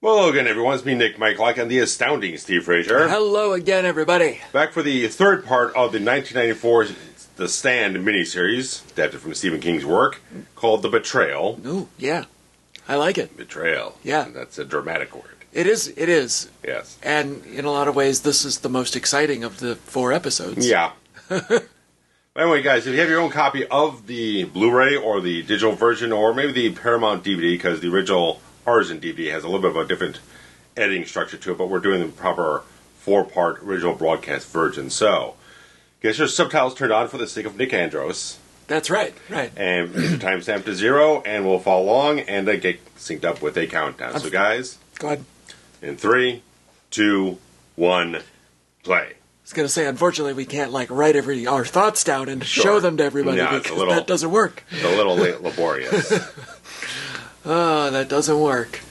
Well, hello again, everyone. It's me, Nick Michalak, and the astounding Steve Frazier. Hello again, everybody. Back for the third part of the 1994 The Stand miniseries, adapted from Stephen King's work, called The Betrayal. Ooh, yeah. I like it. Betrayal. Yeah. That's a dramatic word. It is. Yes. And in a lot of ways, this is the most exciting of the 4 episodes. Yeah. Anyway, guys, if you have your own copy of the Blu-ray or the digital version, or maybe the Paramount DVD, because the original Artisan DVD has a little bit of a different editing structure to it, but we're doing the proper 4-part original broadcast version. So, get your subtitles turned on for the sake of Nick Andros. That's right, right. And get your timestamp to 0, and we'll follow along and get synced up with a countdown. So, guys, go ahead. In 3, 2, 1, play. I was going to say, unfortunately, we can't write our thoughts down and show them to everybody because that doesn't work. It's a little laborious. Oh, that doesn't work.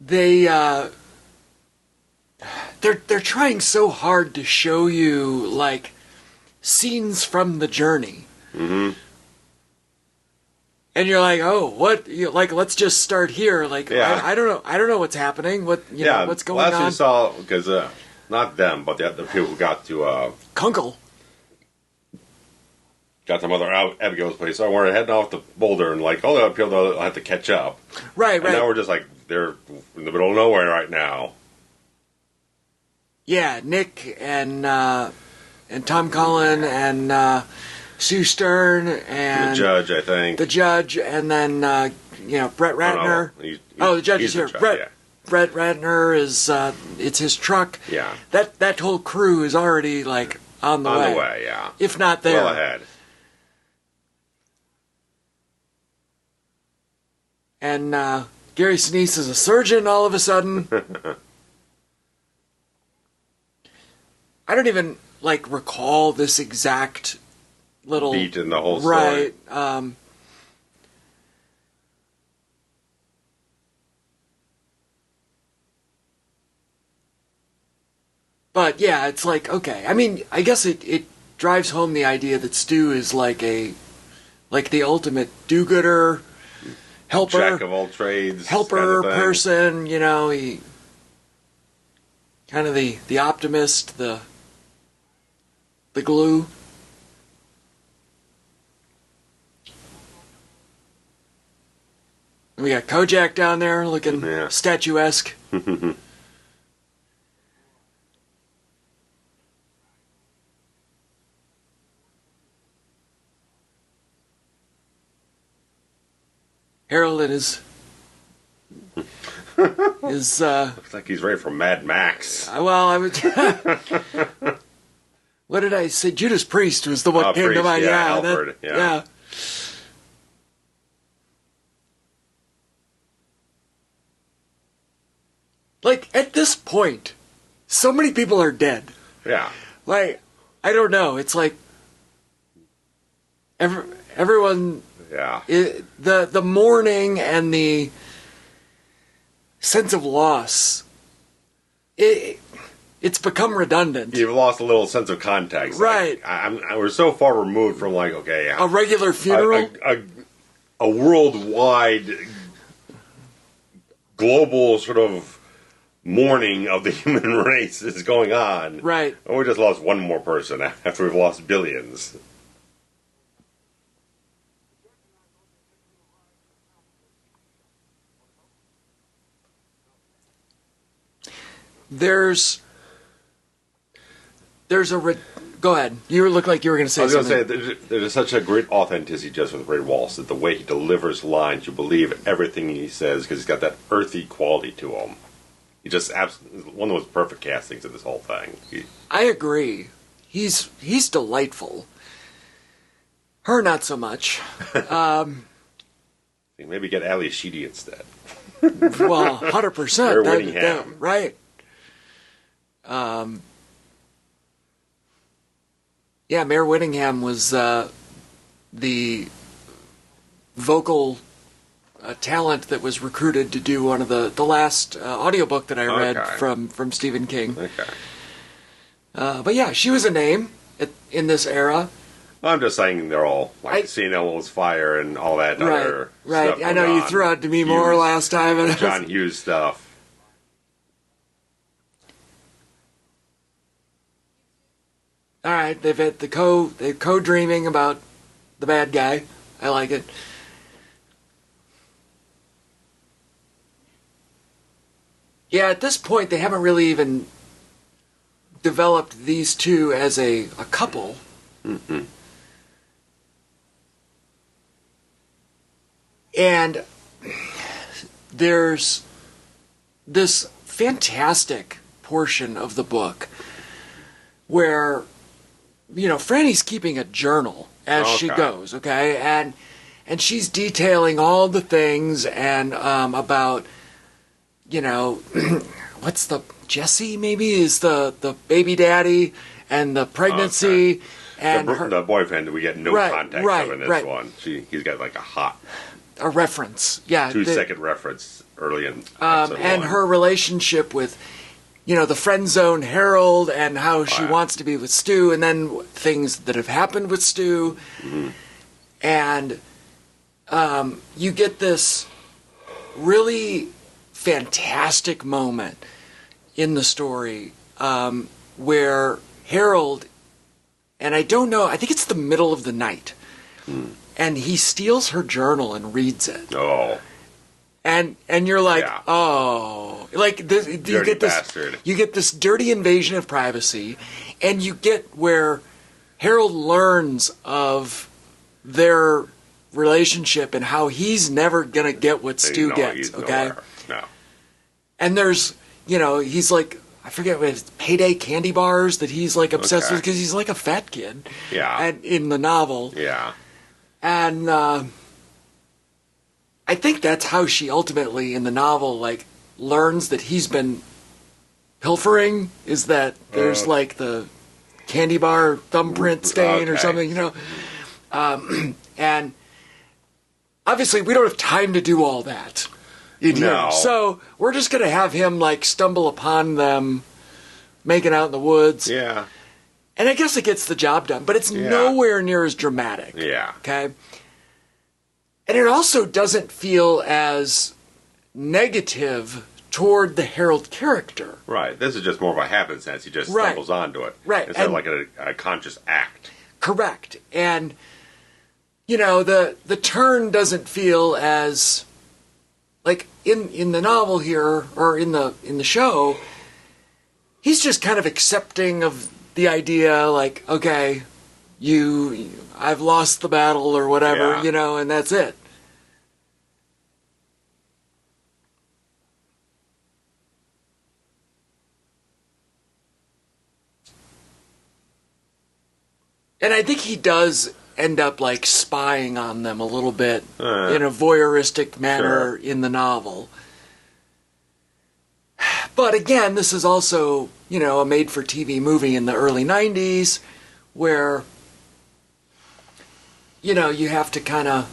They're trying so hard to show you scenes from the journey. Mm-hmm. And you're like, oh, what? Let's just start here. Yeah. I don't know what's happening. What's going on? Last we saw, because not them, but the people who got to Kunkel. Got to Mother Abigail's place. So we're heading off the Boulder, and all the other people will have to catch up. Right. And now we're just they're in the middle of nowhere right now. Yeah, Nick and Tom Cullen and Sue Stern and the judge, I think. The judge, and then Brett Ratner. No, the judge is here. Brett Ratner is it's his truck. Yeah. That whole crew is already on the way. On the way, yeah. If not there. Well ahead. And Gary Sinise is a surgeon all of a sudden. I don't even recall this exact little beat in the whole story. Right. But yeah, it's okay. I mean, I guess it drives home the idea that Stu is the ultimate do-gooder, helper, jack of all trades, helper kind of person. He kind of the optimist, the glue. We got Kojak down there looking statuesque. Harold and his looks like he's ready for Mad Max. Well, I was. What did I say? Judas Priest was the one came to mind. Yeah, Alfred. Yeah. At this point, so many people are dead. Yeah. I don't know. It's everyone. Yeah. The mourning and the sense of loss. It's become redundant. You've lost a little sense of context. Right. We're so far removed from a regular funeral. A worldwide, global sort of mourning of the human race is going on. Right. And we just lost one more person after we've lost billions. There's go ahead. You look like you were going to say something. I was going to say, there's such a great authenticity just with Ray Walston. The way he delivers lines, you believe everything he says because he's got that earthy quality to him. He just absolutely one of the most perfect castings of this whole thing. I agree. He's delightful. Her, not so much. Maybe get Ali Sheedy instead. Well, 100%. Mayor Whittingham. Right. Yeah, Mayor Whittingham was the vocal talent that was recruited to do one of the last audiobook that I read from Stephen King. Okay. But yeah, she was a name in this era. I'm just saying they're all like seeing Elmo's fire and all that other stuff. I know you threw out Demi Moore last time. And John Hughes stuff. All right, they've had they're co-dreaming about the bad guy. I like it. Yeah, at this point, they haven't really even developed these two as a couple. Mm-hmm. And there's this fantastic portion of the book where, you know, Franny's keeping a journal as she goes, okay? And she's detailing all the things and about, you know, what's the... Jesse, maybe, is the baby daddy and the pregnancy. And the boyfriend, we get no context of in this one. He's got like a reference. Yeah. 2-second reference early in and her relationship with, you know, the friend zone Harold and how she wants to be with Stu, and then things that have happened with Stu. Mm-hmm. And you get this really fantastic moment in the story where Harold, and I don't know, I think it's the middle of the night, and he steals her journal and reads it. Oh. And you're like, oh, like this, you get this bastard. You get this dirty invasion of privacy, and you get where Harold learns of their relationship and how he's never gonna get what Stu gets. Okay, no. And there's, you know, he's like, I forget what it's, payday candy bars that he's like obsessed with because he's like a fat kid. Yeah. And in the novel. Yeah. And I think that's how she ultimately in the novel like learns that he's been pilfering, is that there's like the candy bar thumbprint stain or something, you know. And obviously we don't have time to do all that. No. So we're just going to have him like stumble upon them making out in the woods. Yeah. And I guess it gets the job done, but it's nowhere near as dramatic. Yeah. Okay. And it also doesn't feel as negative toward the Harold character. Right. This is just more of a happenstance. He just stumbles onto it. Right. Instead of like a conscious act. Correct. And, you know, the turn doesn't feel as... Like in the novel here, or in the show, he's just kind of accepting of the idea, like, okay, I've lost the battle or whatever, you know, and that's it. And I think he does end up like spying on them a little bit in a voyeuristic manner in the novel. But again, this is also, you know, a made-for-TV movie in the early 90s where, you know, you have to kind of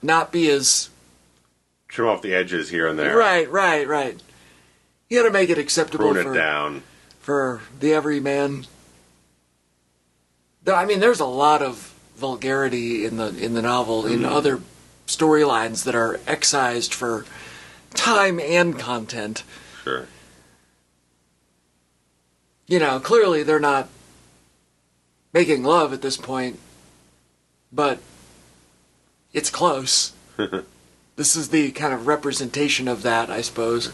not be as... Trim off the edges here and there. Right. You got to make it acceptable Prune it down. For the everyman. I mean, there's a lot of vulgarity in the novel, in other storylines that are excised for time and content. Sure. You know, clearly they're not making love at this point, but it's close. This is the kind of representation of that, I suppose.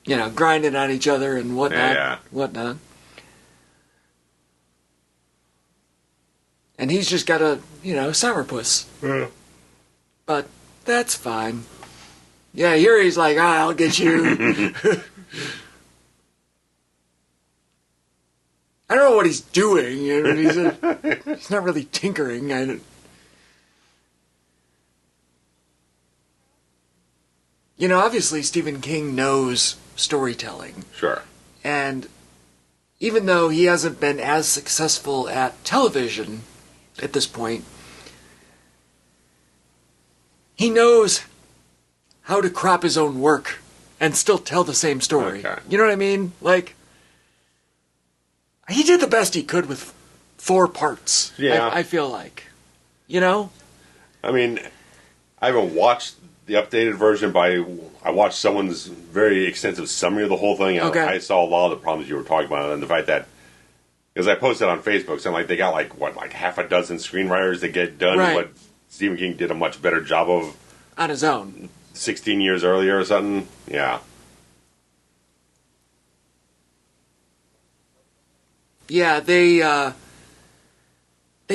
You know, grinding on each other and whatnot. And he's just got a, you know, sourpuss. Yeah. But that's fine. Yeah, here he's like, I'll get you. I don't know what he's doing. You know, he's not really tinkering. You know, obviously Stephen King knows storytelling. Sure. And even though he hasn't been as successful at television at this point, he knows how to crop his own work and still tell the same story. Okay. You know what I mean? Like, he did the best he could with 4 parts. Yeah. I feel like. You know? I mean, I haven't watched the updated version, but I watched someone's very extensive summary of the whole thing, and Okay. I saw a lot of the problems you were talking about, and the fact that, because I posted on Facebook, so like they got like half a dozen screenwriters that get done Right. what Stephen King did a much better job of On his own. 16 years earlier or something. Yeah. Yeah, they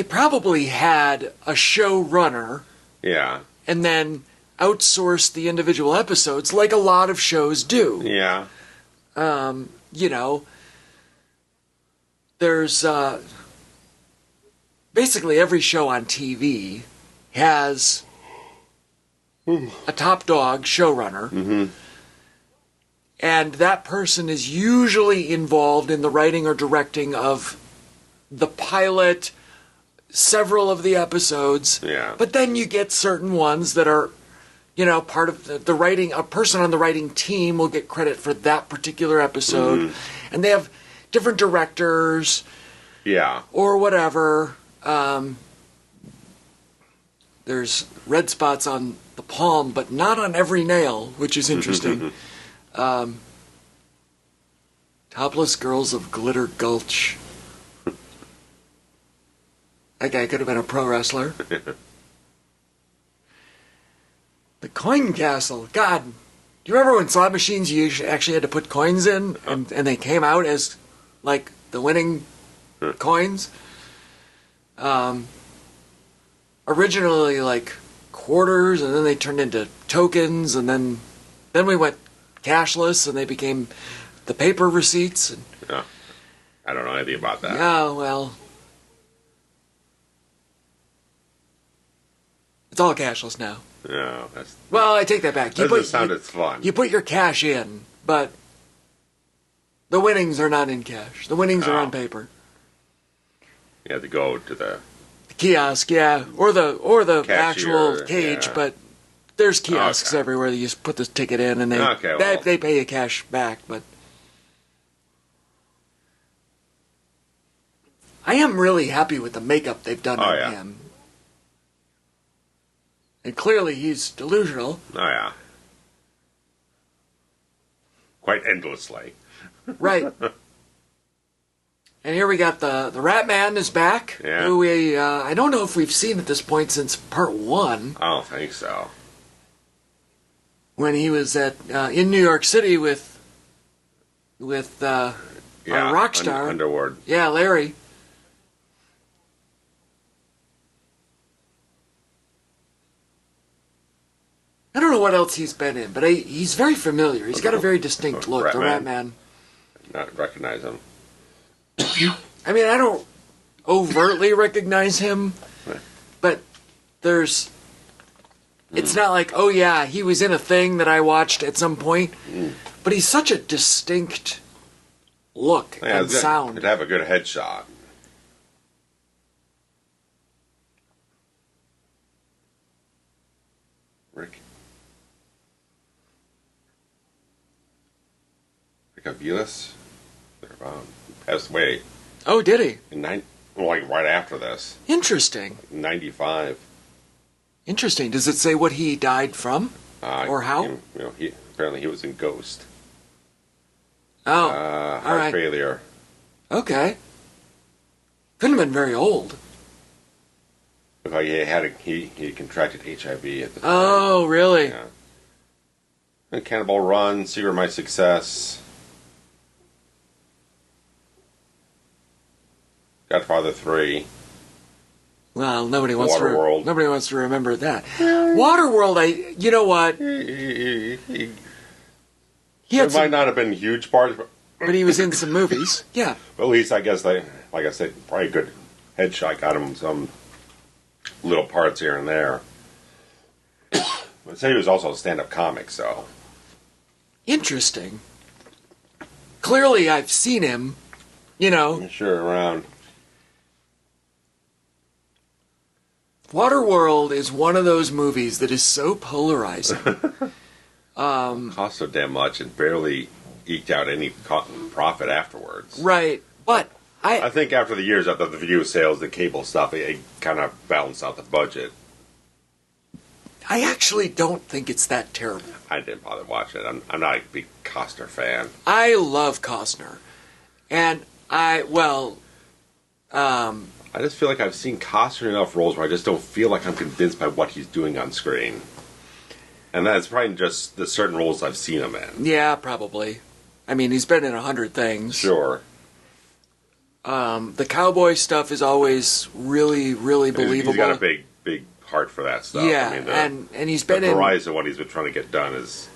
probably had a showrunner Yeah. and then outsourced the individual episodes like a lot of shows do. Yeah. You know, there's basically every show on TV has a top dog showrunner. Mm-hmm. And that person is usually involved in the writing or directing of the pilot, several of the episodes. Yeah. But then you get certain ones that are, you know, part of the writing. A person on the writing team will get credit for that particular episode. Mm-hmm. And they have different directors. Yeah. Or whatever. There's red spots on the palm, but not on every nail, which is interesting. Topless Girls of Glitter Gulch. That guy could have been a pro wrestler. The Coin Castle. God, do you remember when slot machines you actually had to put coins in, and they came out as, like, the winning coins? Originally, like, quarters, and then they turned into tokens, and then we went cashless, and they became the paper receipts. And, Yeah. I don't know anything about that. yeah, well, it's all cashless now. No, that's... Well, I take that back. That doesn't sound as fun. You put your cash in, but the winnings are not in cash. The winnings are on paper. You have to go to the Kiosk, yeah, or the Cashier, actual cage, yeah. but there's kiosks Okay. everywhere that you just put the ticket in and Okay, well. they pay you cash back. But I am really happy with the makeup they've done on yeah. him, and clearly he's delusional. Oh, yeah. Quite endlessly. Right. And here we got the Rat Man is back. Yeah. Who we I don't know if we've seen at this point since part 1, I don't think so. when he was at in New York City with our rock star. Underwood. Yeah, Larry. I don't know what else he's been in, but he's very familiar. He's got a very distinct look, the Rat Man. Not recognize him. I mean, I don't overtly recognize him, but there's... It's not like, oh yeah, he was in a thing that I watched at some point, but he's such a distinct look Yeah, and sound. It'd have a good headshot. Rick Avilas? Passed away Oh, did he? in like right after this, Interesting. 95. Interesting. Does it say what he died from? Or how? You know, apparently he was in Ghost. Oh, Heart all right. failure. Okay. Couldn't have been very old. Looked like he contracted HIV at the time. Oh, really? Yeah. And Cannonball Run, Secret of My Success, Godfather 3. Well, nobody wants Waterworld. to remember that. Waterworld, you know what? He Had might not have been huge parts, but he was in some movies. Yeah. but at least I guess like I said, probably a good headshot got him some little parts here and there. But say he was also a stand-up comic, so Interesting. Clearly, I've seen him, you know. sure around. Waterworld is one of those movies that is so polarizing. Cost so damn much and barely eked out any profit afterwards. Right, but I think after the years, after the video sales, the cable stuff, it kind of balanced out the budget. I actually don't think it's that terrible. I didn't bother watching it. I'm not a big Costner fan. I love Costner. And I just feel like I've seen Costner in enough roles where I just don't feel like I'm convinced by what he's doing on screen. And that's probably just the certain roles I've seen him in. Yeah, probably. I mean, he's been in 100 things. Sure. The cowboy stuff is always really, really believable. He's got a big heart for that stuff. Yeah, I mean, and he's been the in... horizon of what he's been trying to get done is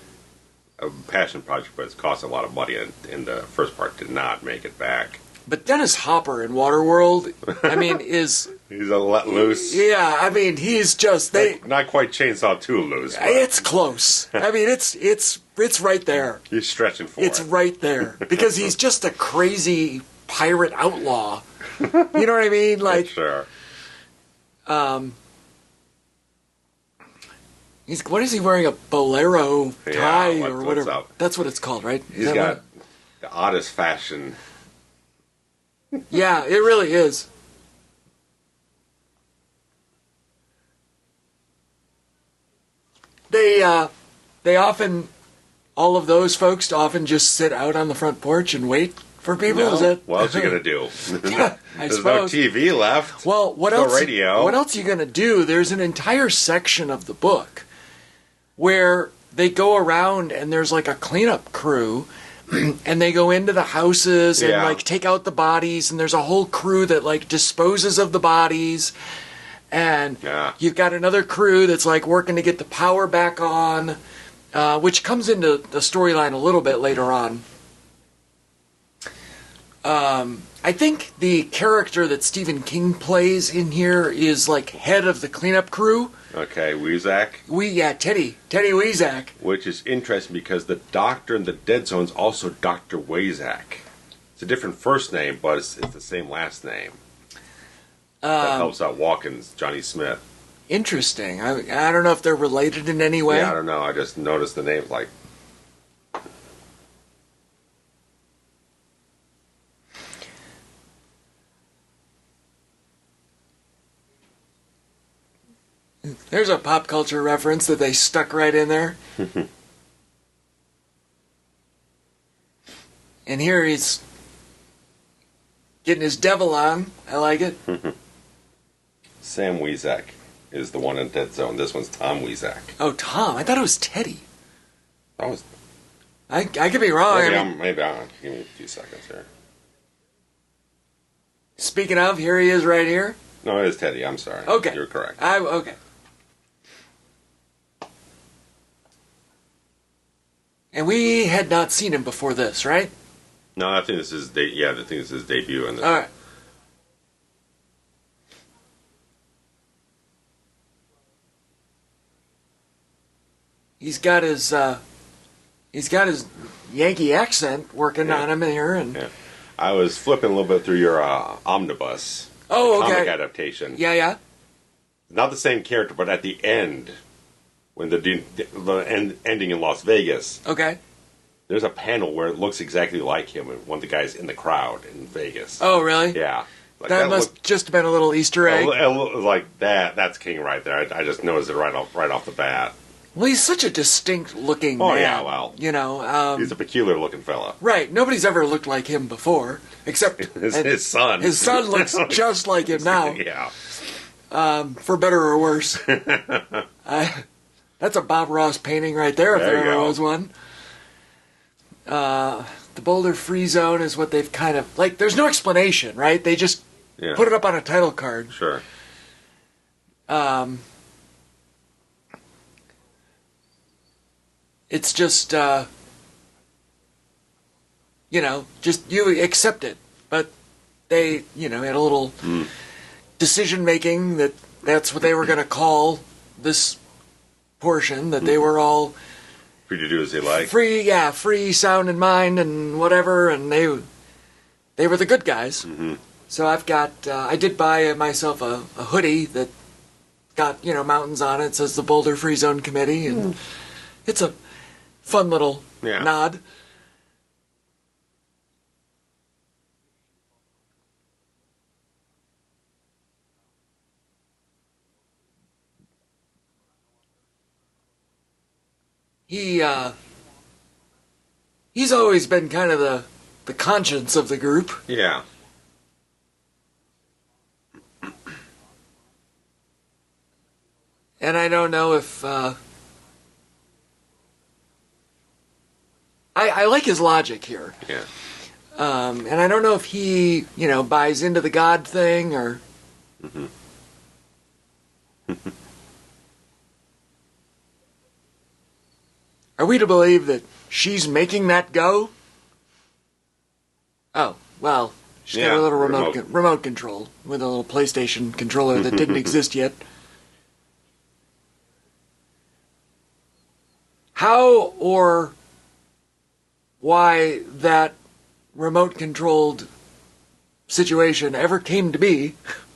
a passion project, but it's cost a lot of money, and the first part did not make it back. But Dennis Hopper in Waterworld, I mean, is... He's a let loose. Yeah, I mean, he's just... Not quite Chainsaw 2 loose. But. It's close. I mean, it's right there. He's stretching for it. It's right there. Because he's just a crazy pirate outlaw. You know what I mean? Like, sure. What is he wearing? A bolero tie or whatever? Up? That's what it's called, right? He's got the oddest fashion. Yeah, it really is. They often, all of those folks often just sit out on the front porch and wait for people. No. Is that What else are you gonna do? There's suppose. no TV left. Well, what no else? Radio. What else are you gonna do? There's an entire section of the book where they go around and there's like a cleanup crew. And they go into the houses and like take out the bodies, and there's a whole crew that like disposes of the bodies, and you've got another crew that's like working to get the power back on, which comes into the storyline a little bit later on. I think the character that Stephen King plays in here is like head of the cleanup crew. Okay, Weizak. Teddy Weizak. Which is interesting because the doctor in the Dead Zone is also Dr. Weizak. It's a different first name, but it's the same last name. That helps out Walken's Johnny Smith. Interesting. I don't know if they're related in any way. Yeah, I don't know. I just noticed the names like... There's a pop culture reference that they stuck right in there. And here he's getting his devil on. I like it. Sam Weizak is the one in Dead Zone. This one's Tom Weizak. Oh, Tom. I thought it was Teddy. That was... I could be wrong. Maybe I'm... Give me a few seconds here. Speaking of, here he is right here. No, it is Teddy. I'm sorry. Okay. You're correct. Okay. And we had not seen him before this, right? No, I think this is his debut in this. All right. He's got his Yankee accent working on him here, and I was flipping a little bit through your omnibus. Oh, okay. Comic adaptation. Yeah. Not the same character, but at the end, when the ending in Las Vegas. Okay. There's a panel where it looks exactly like him, and one of the guys in the crowd in Vegas. Oh, really? Yeah. Like that must just have been a little Easter egg. Like that. That's King right there. I just noticed it right off the bat. Well, he's such a distinct-looking man. Oh, yeah, well. You know. He's a peculiar-looking fella. Right. Nobody's ever looked like him before, except... his son. His son looks just like him now. Yeah. For better or worse. That's a Bob Ross painting right there, if there ever was one. The Boulder Free Zone is what they've kind of... Like, there's no explanation, right? They just put it up on a title card. Sure. It's just, just you accept it. But they, had a little decision-making that's what they were going to call this portion, that they were all... Free to do as they like. Free sound and mind and whatever, and they were the good guys. Mm-hmm. So I did buy myself a hoodie that got, mountains on it. It says the Boulder Free Zone Committee, and it's fun little nod. He's always been kind of the conscience of the group. Yeah. And I don't know if I like his logic here. Yeah. And I don't know if he, buys into the God thing or. Mm-hmm. Are we to believe that she's making that go? Oh, well, she's got a little remote control with a little PlayStation controller that didn't exist yet. How or why that remote-controlled situation ever came to be,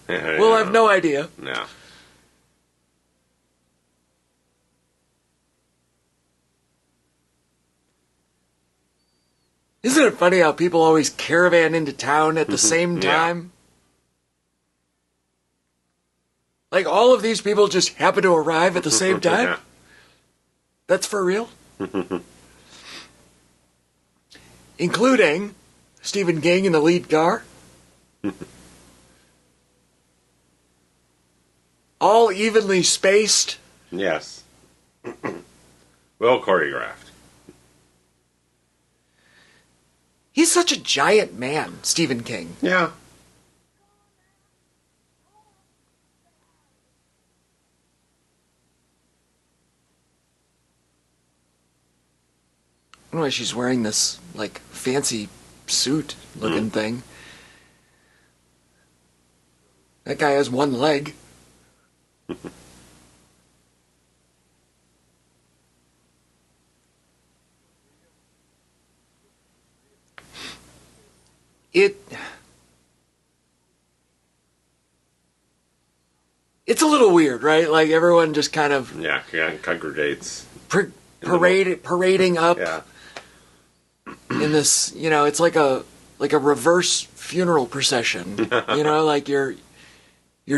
we'll have no idea. No. Isn't it funny how people always caravan into town at the same time? Like, all of these people just happen to arrive at the same time? Yeah. That's for real? Including Stephen King in the lead car. All evenly spaced. Yes. Well choreographed. He's such a giant man, Stephen King. Yeah. I don't know why she's wearing this, like, fancy suit-looking thing. That guy has one leg. It's a little weird, right? Like, everyone just kind of... Yeah, congregates. Parading up in this, it's like a reverse funeral procession. Like you're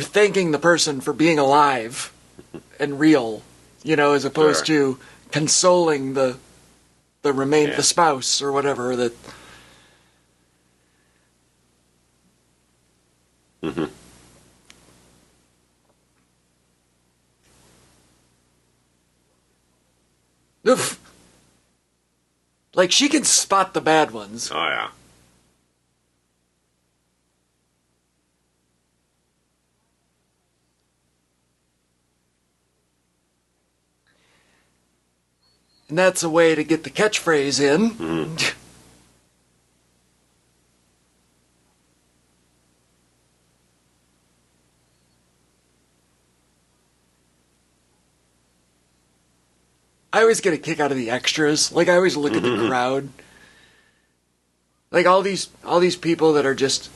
thanking the person for being alive and real, as opposed to consoling the spouse or whatever that. Mm-hmm. Oof. Like, she can spot the bad ones. Oh, yeah. And that's a way to get the catchphrase in. Mm-hmm. I always get a kick out of the extras. Like, I always look at the crowd. Like, all these people that are just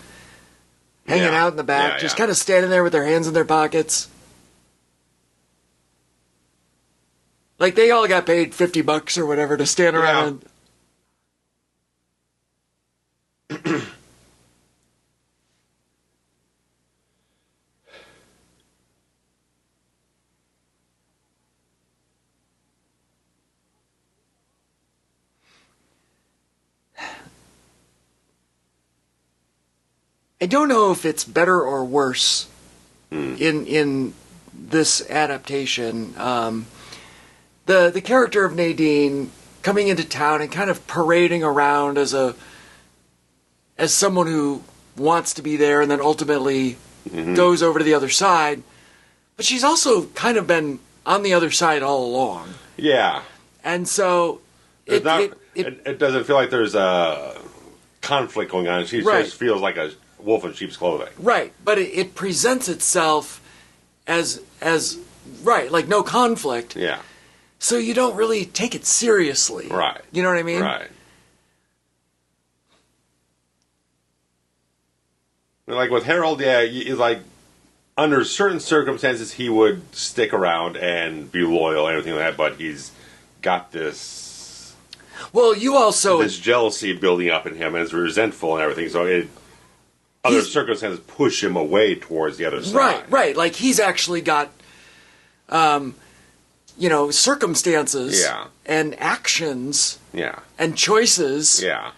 hanging out in the back, just kind of standing there with their hands in their pockets. Like, they all got paid $50 or whatever to stand around. I don't know if it's better or worse in this adaptation. The character of Nadine coming into town and kind of parading around as someone who wants to be there and then ultimately goes over to the other side. But she's also kind of been on the other side all along. Yeah. And so it doesn't feel like there's a conflict going on. She just feels like a wolf in sheep's clothing. Right, but it presents itself as like no conflict. Yeah. So you don't really take it seriously. Right. You know what I mean? Right. Like with Harold, like under certain circumstances he would stick around and be loyal and everything like that, but he's got this Well, you also... This jealousy building up in him and is resentful and everything, so other circumstances push him away towards the other side. Right. Like, he's actually got, circumstances and actions and choices. Yeah.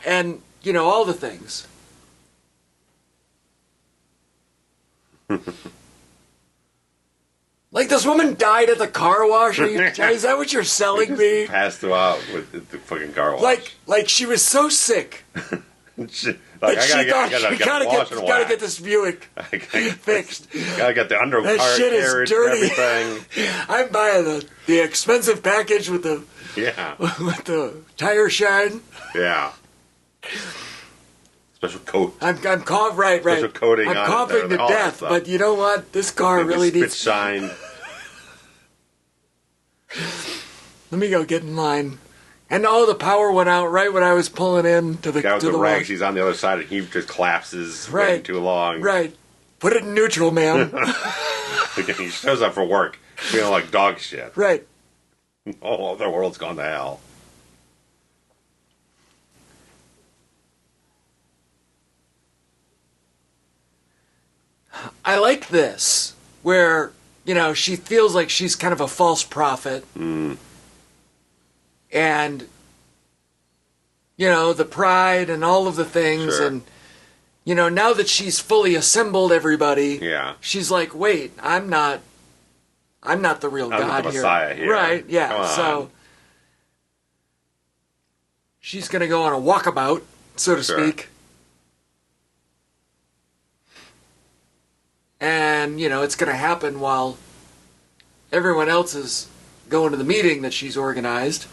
And, all the things. Like, this woman died at the car wash? Is that what you're selling me? Passed out with the fucking car wash. Like she was so sick. I gotta get this Buick fixed. Gotta get the undercar shit is dirty. And everything. I'm buying the expensive package with the tire shine. Yeah. Special coat. I'm right. Special coating. I'm coughing to death, but you know what? This car really needs spit shine. Let me go get in line. And the power went out right when I was pulling in to the guy with to the rags. wash. He's on the other side, and he just collapses. Right. Too long. Right. Put it in neutral, man. He shows up for work feeling like dog shit. Right. Oh, the world's gone to hell. I like this, where, she feels like she's kind of a false prophet. Mm. And, the pride and all of the things. Sure. And, now that she's fully assembled everybody, she's like, wait, I'm not the real God the Messiah here. Right, yeah. So, she's going to go on a walkabout, so to speak. And, it's going to happen while everyone else is going to the meeting that she's organized,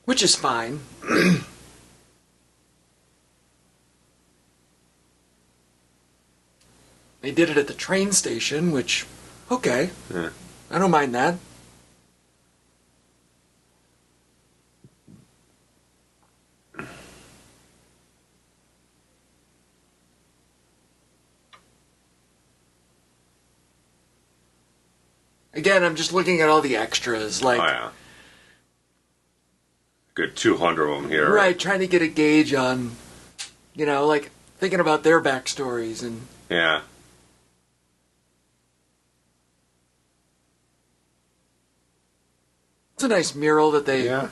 which is fine. They did it at the train station, which, okay, I don't mind that. Again, I'm just looking at all the extras, like... Good 200 of them here. Right, trying to get a gauge on, like, thinking about their backstories and... Yeah. It's a nice mural that they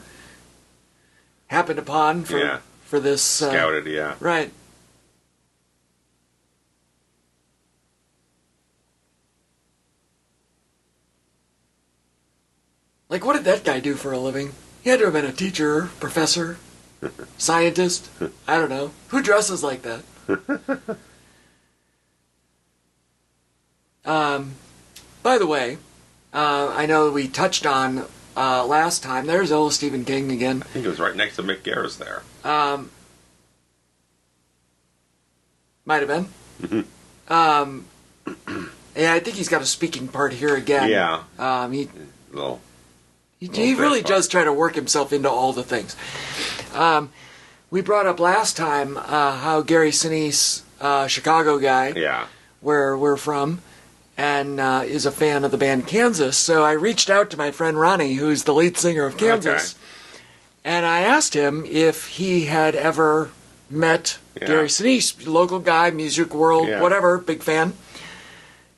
happened upon for this... Scouted, Right. Like, what did that guy do for a living? He had to have been a teacher, professor, scientist. I don't know. Who dresses like that? By the way, I know we touched on last time. There's old Stephen King again. I think it was right next to Mick Garris there. Might have been. Mm-hmm. Yeah, I think he's got a speaking part here again. Yeah. He really does try to work himself into all the things. We brought up last time how Gary Sinise, Chicago guy, where we're from, and is a fan of the band Kansas. So I reached out to my friend Ronnie, who's the lead singer of Kansas, and I asked him if he had ever met Gary Sinise, local guy, music world, whatever, big fan,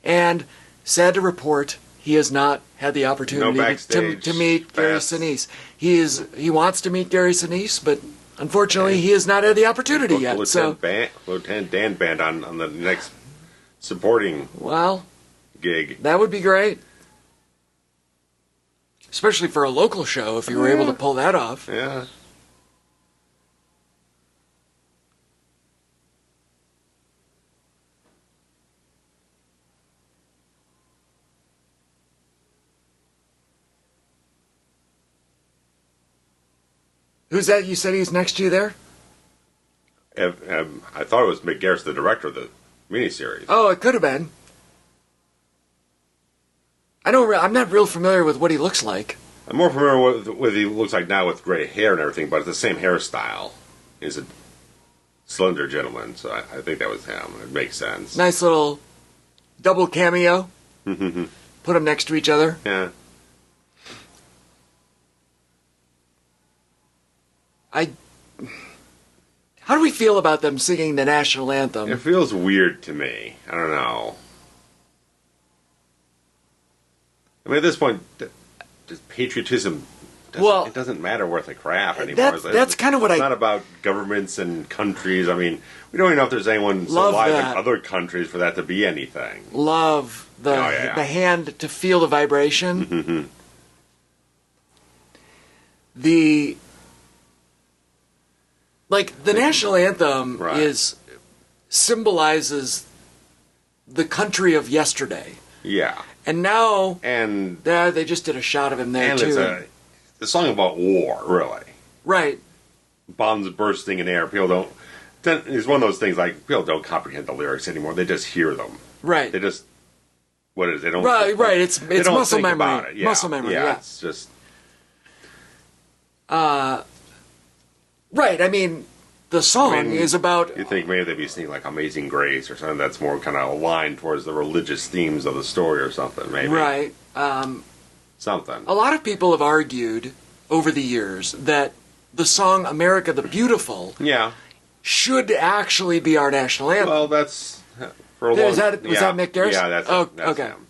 and sad to report, he has not had the opportunity to meet Gary Sinise. He wants to meet Gary Sinise, but unfortunately he has not had the opportunity yet. Lieutenant Dan Band on the next supporting gig. That would be great. Especially for a local show, if you were able to pull that off. Yeah. Who's that you said he's next to you there? I thought it was Mick Garris, the director of the miniseries. Oh, it could have been. I'm not real familiar with what he looks like. I'm more familiar with what he looks like now with gray hair and everything, but it's the same hairstyle. He's a slender gentleman, so I think that was him. It makes sense. Nice little double cameo. Put them next to each other. Yeah. How do we feel about them singing the national anthem? It feels weird to me. I don't know. I mean, at this point, does patriotism... it doesn't matter worth a crap anymore. That's kind of what It's not about governments and countries. I mean, we don't even know if there's anyone alive in other countries for that to be anything. Love the hand to feel the vibration. Mm-hmm. The national anthem symbolizes the country of yesterday. Yeah. And now... And... they just did a shot of him there, too. It's a song about war, really. Right. Bombs bursting in air. People don't... It's one of those things, like, people don't comprehend the lyrics anymore. They just hear them. Right. They just... What is it? They don't... Right. It's muscle memory. About it. Yeah. Muscle memory, yeah. It's just... Right, I mean, the song is about... You think maybe they'd be singing, like, Amazing Grace or something that's more kind of aligned towards the religious themes of the story or something, maybe. Right. Something. A lot of people have argued over the years that the song America the Beautiful should actually be our national anthem. Well, that's... For a was that Mick Garris? Yeah, that's okay. him.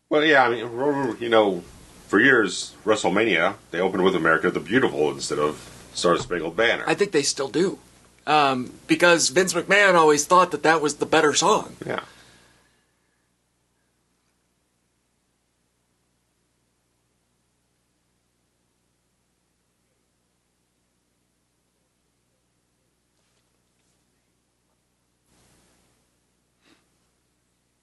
Well, yeah, I mean, you know, for years, WrestleMania, they opened with America the Beautiful instead of Star Spangled Banner. I think they still do. Because Vince McMahon always thought that was the better song. Yeah.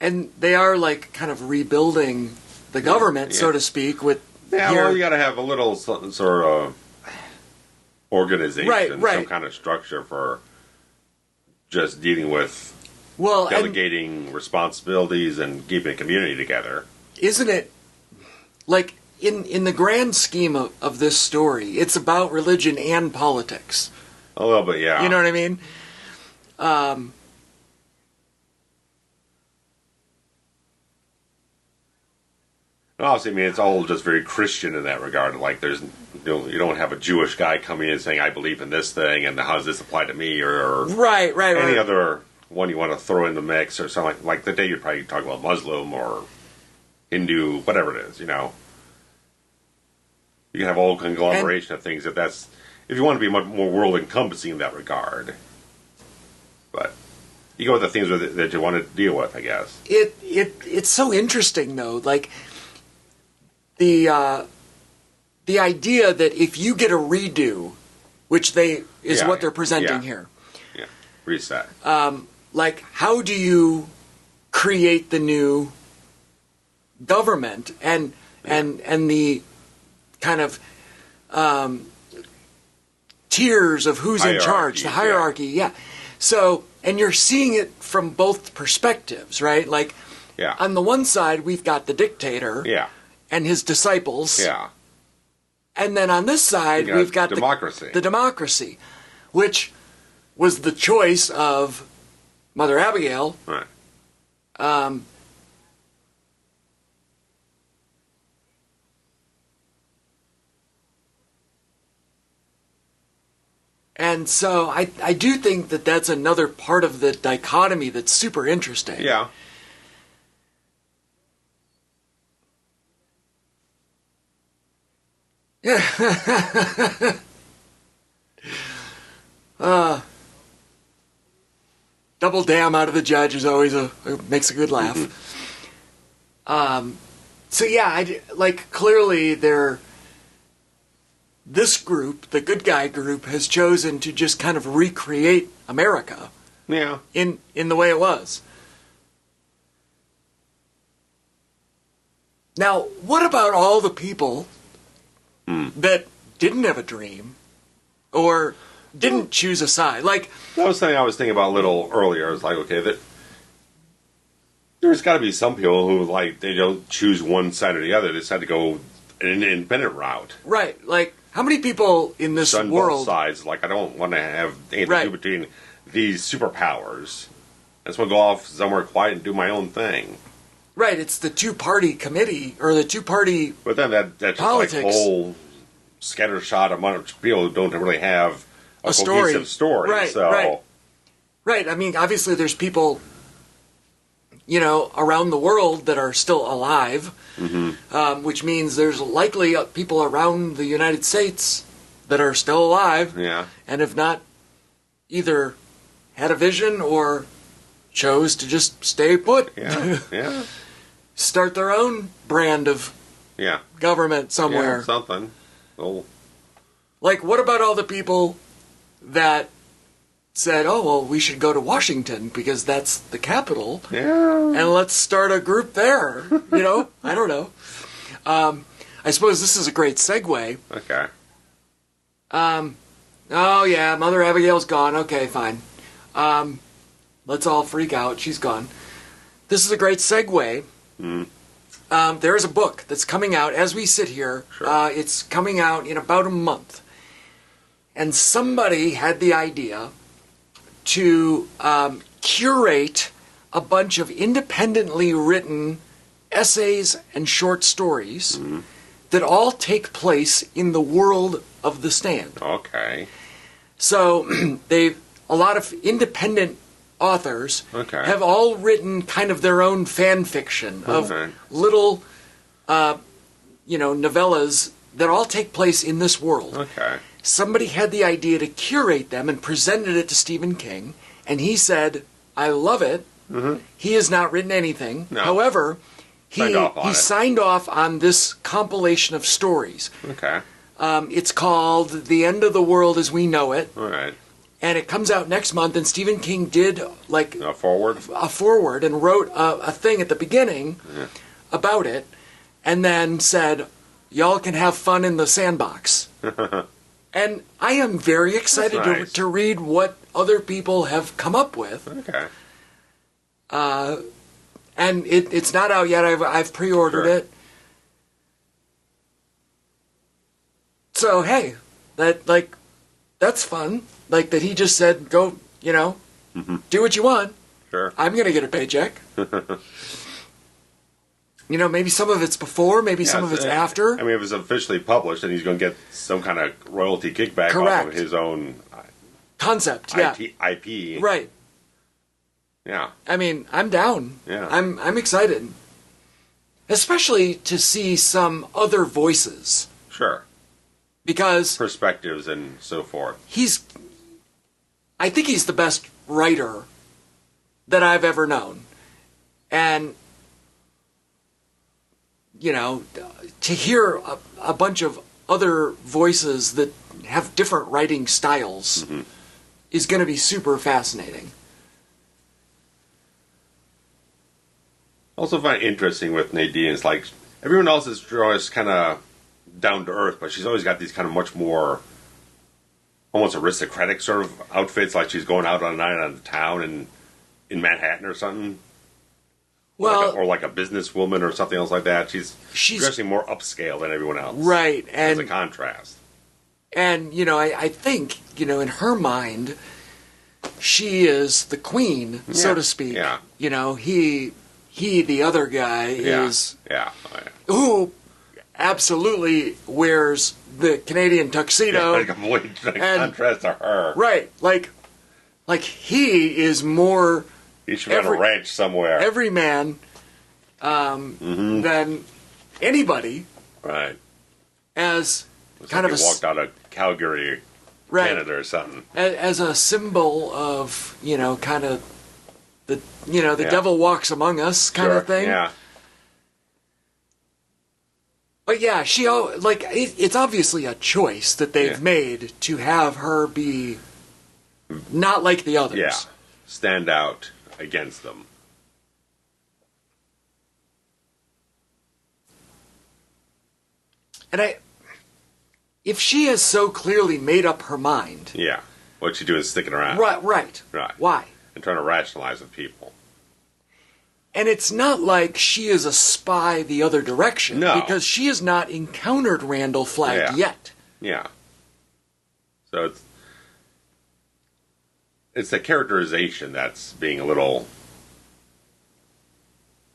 And they are, like, kind of rebuilding the government, so to speak, with... Yeah, well, you got to have a little sort of organization, some kind of structure for just dealing with delegating responsibilities and keeping a community together. Isn't it, like, in the grand scheme of this story, it's about religion and politics. A little bit, yeah. You know what I mean? Obviously, I mean, it's all just very Christian in that regard. Like, you don't have a Jewish guy coming in saying, I believe in this thing, and how does this apply to me, or any other one you want to throw in the mix, or something like the day you'd probably talk about Muslim or Hindu, whatever it is, you know. You can have a whole conglomeration of things if you want to be much more world-encompassing in that regard. But you go with the things that you want to deal with, I guess. It's so interesting, though, like... The idea that if you get a redo, which is what they're presenting here. Yeah, reset. Like, how do you create the new government and the kind of tiers of who's in charge, the hierarchy, So, and you're seeing it from both perspectives, right? Like, on the one side, we've got the dictator. And his disciples. Yeah. And then on this side, we've got democracy. The democracy, which was the choice of Mother Abigail. Right. And so I do think that that's another part of the dichotomy that's super interesting. Yeah. Double damn out of the judge is always makes a good laugh. So yeah, clearly this group, the good guy group, has chosen to just kind of recreate America. Yeah. In the way it was. Now, what about all the people that didn't have a dream or didn't choose a side? Like, that was something I was thinking about a little earlier. I was like, okay, there's got to be some people who, like, they don't choose one side or the other. They decide to go an independent route. Right. Like, how many people in this world... both sides. Like, I don't want to have anything to do between these superpowers. I just want to go off somewhere quiet and do my own thing. Right, it's the two-party committee, or the two-party But then that's politics. Just like whole scattershot among people who don't really have a cohesive story. Right. I mean, obviously there's people, around the world that are still alive, which means there's likely people around the United States that are still alive and have not either had a vision or chose to just stay put. Start their own brand of government somewhere. Yeah, something. Oh. Like, what about all the people that said, oh, well, we should go to Washington because that's the capital, and let's start a group there, I don't know. I suppose this is a great segue. Okay. Oh, yeah, Mother Abigail's gone. Okay, fine. Let's all freak out. She's gone. This is a great segue. There is a book that's coming out as we sit here. Sure. It's coming out in about a month. And somebody had the idea to curate a bunch of independently written essays and short stories that all take place in the world of The Stand. Okay. So a lot of independent authors have all written kind of their own fan fiction of little, novellas that all take place in this world. Okay. Somebody had the idea to curate them and presented it to Stephen King, and he said, I love it. He has not written anything. No. However, he signed off on this compilation of stories. Okay. It's called The End of the World as We Know It. All right. And it comes out next month, and Stephen King did, a forward and wrote a thing at the beginning about it, and then said, y'all can have fun in the sandbox. And I am very excited to read what other people have come up with. Okay. And it's not out yet. I've pre-ordered it. So, hey, that's fun. Like, that he just said, go, do what you want. Sure. I'm going to get a paycheck. Maybe some of it's before, maybe some of it's after. I mean, if it's officially published, then he's going to get some kind of royalty kickback off of his own concept, IP. Right. Yeah. I mean, I'm down. Yeah. I'm excited. Especially to see some other voices. Sure. Because perspectives and so forth. I think he's the best writer that I've ever known. And to hear a bunch of other voices that have different writing styles is going to be super fascinating. Also find it interesting with Nadine, it's like everyone else is just kind of down to earth, but she's always got these kind of much more almost aristocratic sort of outfits, like she's going out on a night on the town in Manhattan or something. Well, or like a businesswoman or something else like that. She's dressing more upscale than everyone else. Right. As a contrast. And, I think, in her mind, she is the queen, so to speak. Yeah. He the other guy, is... Yeah. Who absolutely wears the Canadian tuxedo. Yeah, like contrast to her. Right. Like he is more... He should be on a ranch somewhere. Every man than anybody. Right. As it's kind like of he walked out of Calgary, Canada or something. As a symbol of, kind of the devil walks among us kind of thing. Yeah. But yeah, it's obviously a choice that they've made to have her be not like the others. Yeah. Stand out against them. And if she has so clearly made up her mind... Yeah. What she do is sticking around. Right. Why? And trying to rationalize with people. And it's not like she is a spy the other direction. No. Because she has not encountered Randall Flagg yet. Yeah. So it's the characterization that's being a little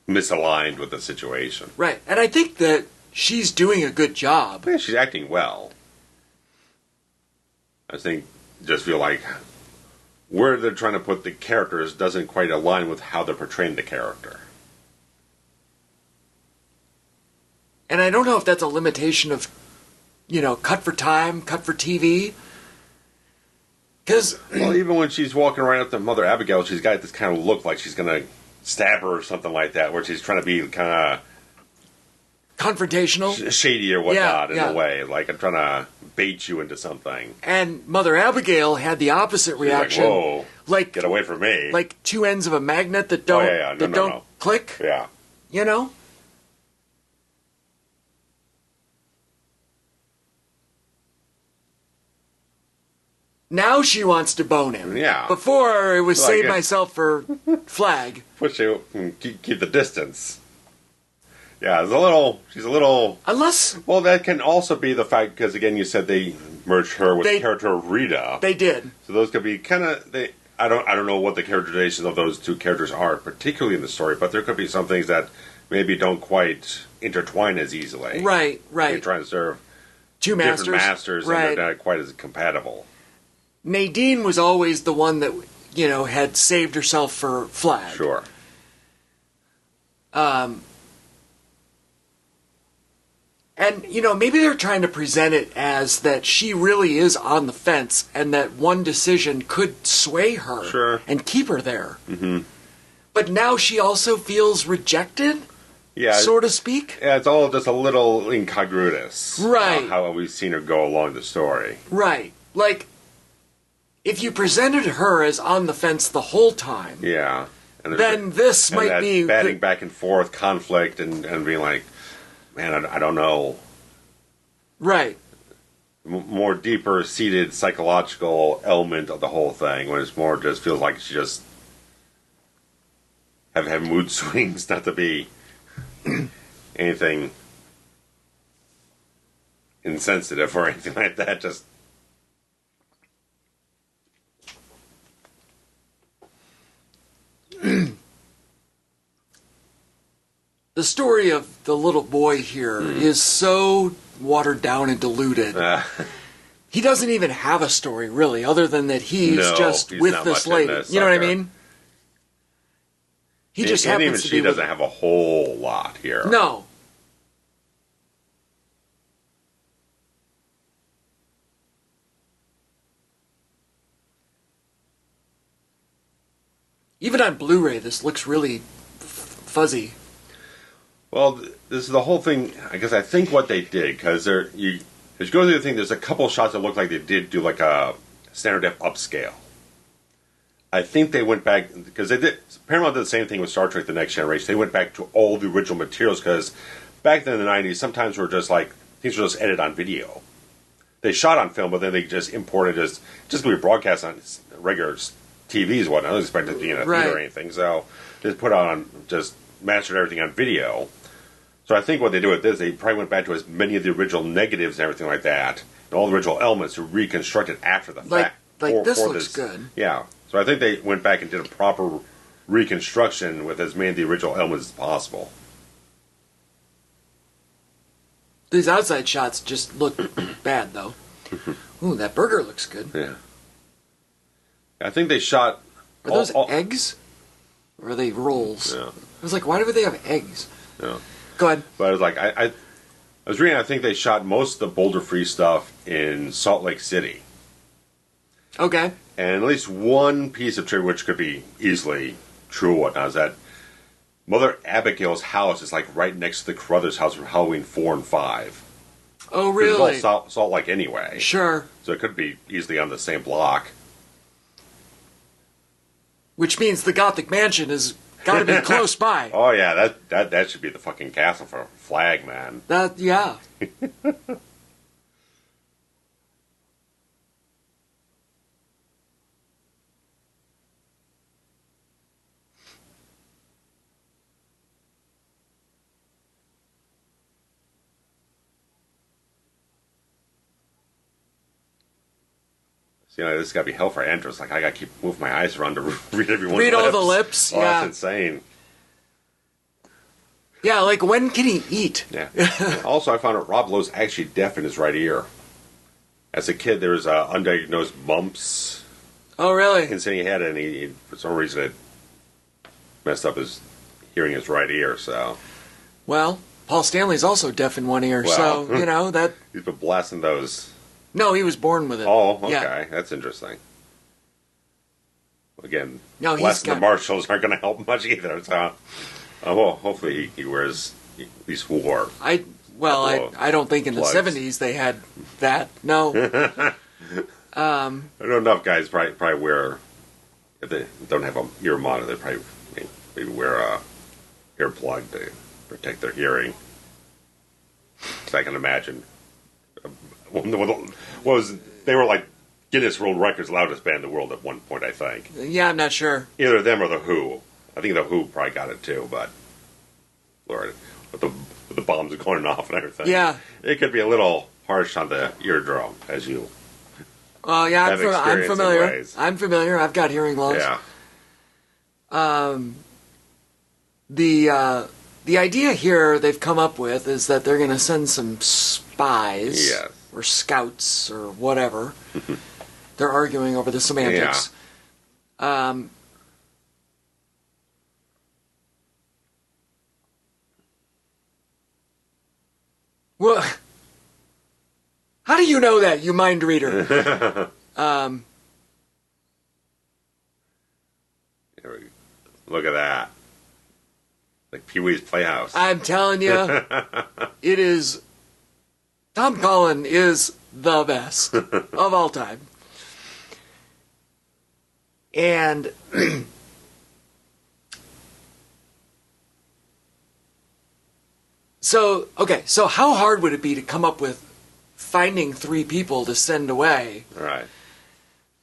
misaligned with the situation. Right. And I think that she's doing a good job. Yeah, she's acting well. I think just feel like where they're trying to put the characters doesn't quite align with how they're portraying the character. And I don't know if that's a limitation of, cut for time, cut for TV. Because... Well, even when she's walking right up to Mother Abigail, she's got this kind of look like she's going to stab her or something like that, where she's trying to be kind of... confrontational? Shady or whatnot, in a way. Like, I'm trying to bait you into something. And Mother Abigail had the opposite reaction. Like, whoa, like, get away from me. Like two ends of a magnet that don't, don't click. Yeah. You know? Now she wants to bone him. Yeah. Before, it was save myself for flag. Push you and keep the distance. Yeah, she's a little... Unless... Well, that can also be the fact, because again, you said they merged her with the character of Rita. They did. So those could be kind of... I don't know what the characterizations of those two characters are, particularly in the story, but there could be some things that maybe don't quite intertwine as easily. Right. You're trying to serve two different masters, and they're not quite as compatible. Nadine was always the one that, had saved herself for flag. Sure. And, maybe they're trying to present it as that she really is on the fence and that one decision could sway her and keep her there. Mm-hmm. But now she also feels rejected, so to speak. Yeah, it's all just a little incongruous. Right. How we've seen her go along the story. Right. Like, if you presented her as on the fence the whole time, then this might be... batting back and forth, conflict, and being like... Man, I don't know. Right. More deeper seated psychological element of the whole thing, when it's more just feels like she just have mood swings, not to be anything insensitive or anything like that. Just the story of the little boy here is so watered down and diluted. He doesn't even have a story, really, other than that he's with this lady. You know what I mean? He just happens even to she be doesn't have a whole lot here. No. Even on Blu-ray, this looks really fuzzy. Well, this is the whole thing. I guess I think what they did, because as you go through the thing, there's a couple shots that look like they did do like a standard def upscale. I think they went back, because Paramount did the same thing with Star Trek: The Next Generation. They went back to all the original materials, because back then in the 90s, sometimes were just like, things were just edited on video. They shot on film, but then they just imported just going to be broadcast on regular TVs and whatnot. I don't expect it to be in a theater or anything. So just put on, just mastered everything on video. So I think what they do with this, they probably went back to as many of the original negatives and everything like that, and all the original elements to reconstruct it after the fact. Like this looks good. Yeah. So I think they went back and did a proper reconstruction with as many of the original elements as possible. These outside shots just look bad, though. Ooh, that burger looks good. Yeah. I think they shot... Are those eggs? Or are they rolls? Yeah. I was like, why do they have eggs? Yeah. Go ahead. But I was like, I was reading, I think they shot most of the Boulder Free stuff in Salt Lake City. Okay. And at least one piece of trivia, which could be easily true or whatnot, is that Mother Abigail's house is like right next to the Carruthers house from Halloween 4 and 5. Oh, really? It's all Salt Lake anyway. Sure. So it could be easily on the same block. Which means the Gothic mansion has got to be close by. Oh, yeah, that should be the fucking castle for Flag, man. Yeah. This has got to be hell for Andrews. Like, I got to keep moving my eyes around to read everyone's lips. Read all the lips, oh, that's insane. Yeah, like, when can he eat? Yeah. Also, I found out Rob Lowe's actually deaf in his right ear. as a kid, there was undiagnosed mumps. Oh, really? And saying he had it, and he, for some reason, it messed up his hearing his right ear, so. Well, Paul Stanley's also deaf in one ear, well, so, you know, that... He's been blasting those. No, he was born with it. Oh, okay. Yeah. That's interesting. Again, no, blasting the marshals aren't going to help much either, so. Well, hopefully he wears, at least wore. I don't think in the 70s they had that. No. I know enough guys probably wear, if they don't have an ear monitor, they probably maybe wear a earplug to protect their hearing. So I can imagine. They were like Guinness World Records loudest band in the world at one point, I think. Yeah, I'm not sure. Either them or the Who. I think the Who probably got it too, but Lord, with the bombs going off and everything. Yeah. It could be a little harsh on the eardrum, as you. Yeah, I'm familiar. I'm familiar. I've got hearing loss. Yeah. The idea here they've come up with is that they're going to send some spies or scouts or whatever. They're arguing over the semantics. Yeah. Well, how do you know that, you mind reader? Look at that. Like Pee-wee's Playhouse. I'm telling you, it is... Tom Cullen is the best of all time. And... So how hard would it be to come up with finding 3 people to send away? Right.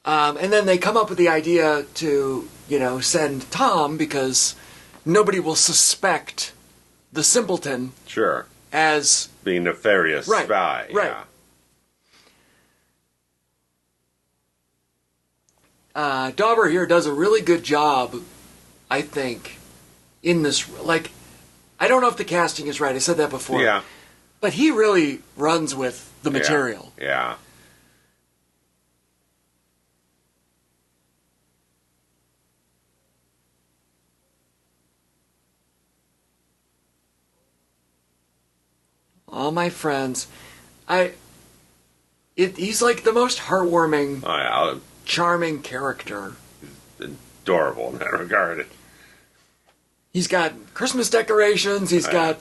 And then they come up with the idea to, send Tom because nobody will suspect the simpleton. Sure. As being nefarious spy. Right. Yeah. Dauber here does a really good job, I think, in this. Like, I don't know if the casting is right. I said that before. Yeah. But he really runs with the material. Yeah. All my friends, he's like the most heartwarming, charming character. He's adorable in that regard. He's got Christmas decorations. He's got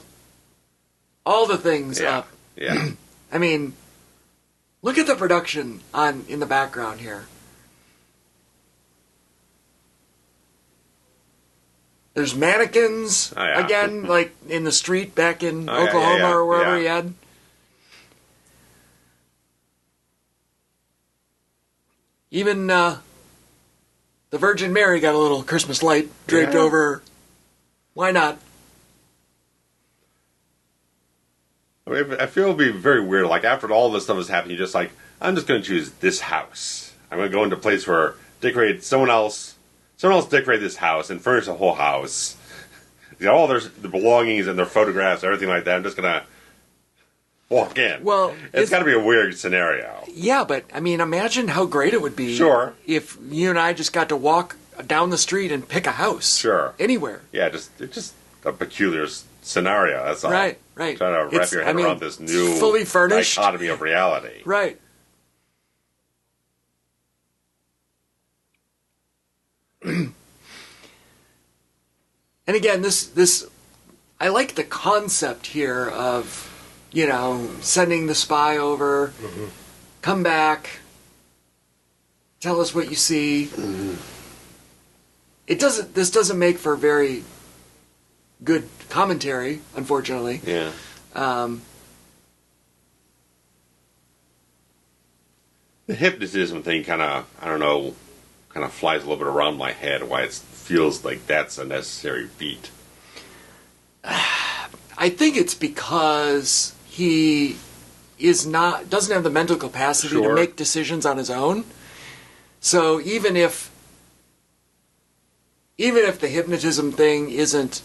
all the things up. Yeah. I mean, look at the production in the background here. There's mannequins again, like in the street back in Oklahoma or wherever he had. Even the Virgin Mary got a little Christmas light draped over her. Why not? I mean, I feel it would be very weird. Like, after all this stuff has happened, you're just like, I'm just going to choose this house. I'm going to go into a place where someone else decorated this house and furnish the whole house. You got all their belongings and their photographs, everything like that. I'm just going to walk in. Well, it's got to be a weird scenario. Yeah, but, I mean, imagine how great it would be if you and I just got to walk down the street and pick a house. Sure. Anywhere. Yeah, it's just a peculiar scenario, that's all. Right. Trying to wrap your head around this new fully furnished dichotomy of reality. Right. And again, this I like the concept here of, sending the spy over, come back, tell us what you see. This doesn't make for very good commentary, unfortunately. Yeah. The hypnotism thing kind of flies a little bit around my head, why it feels like that's a necessary feat. I think it's because he doesn't have the mental capacity to make decisions on his own. So even if the hypnotism thing isn't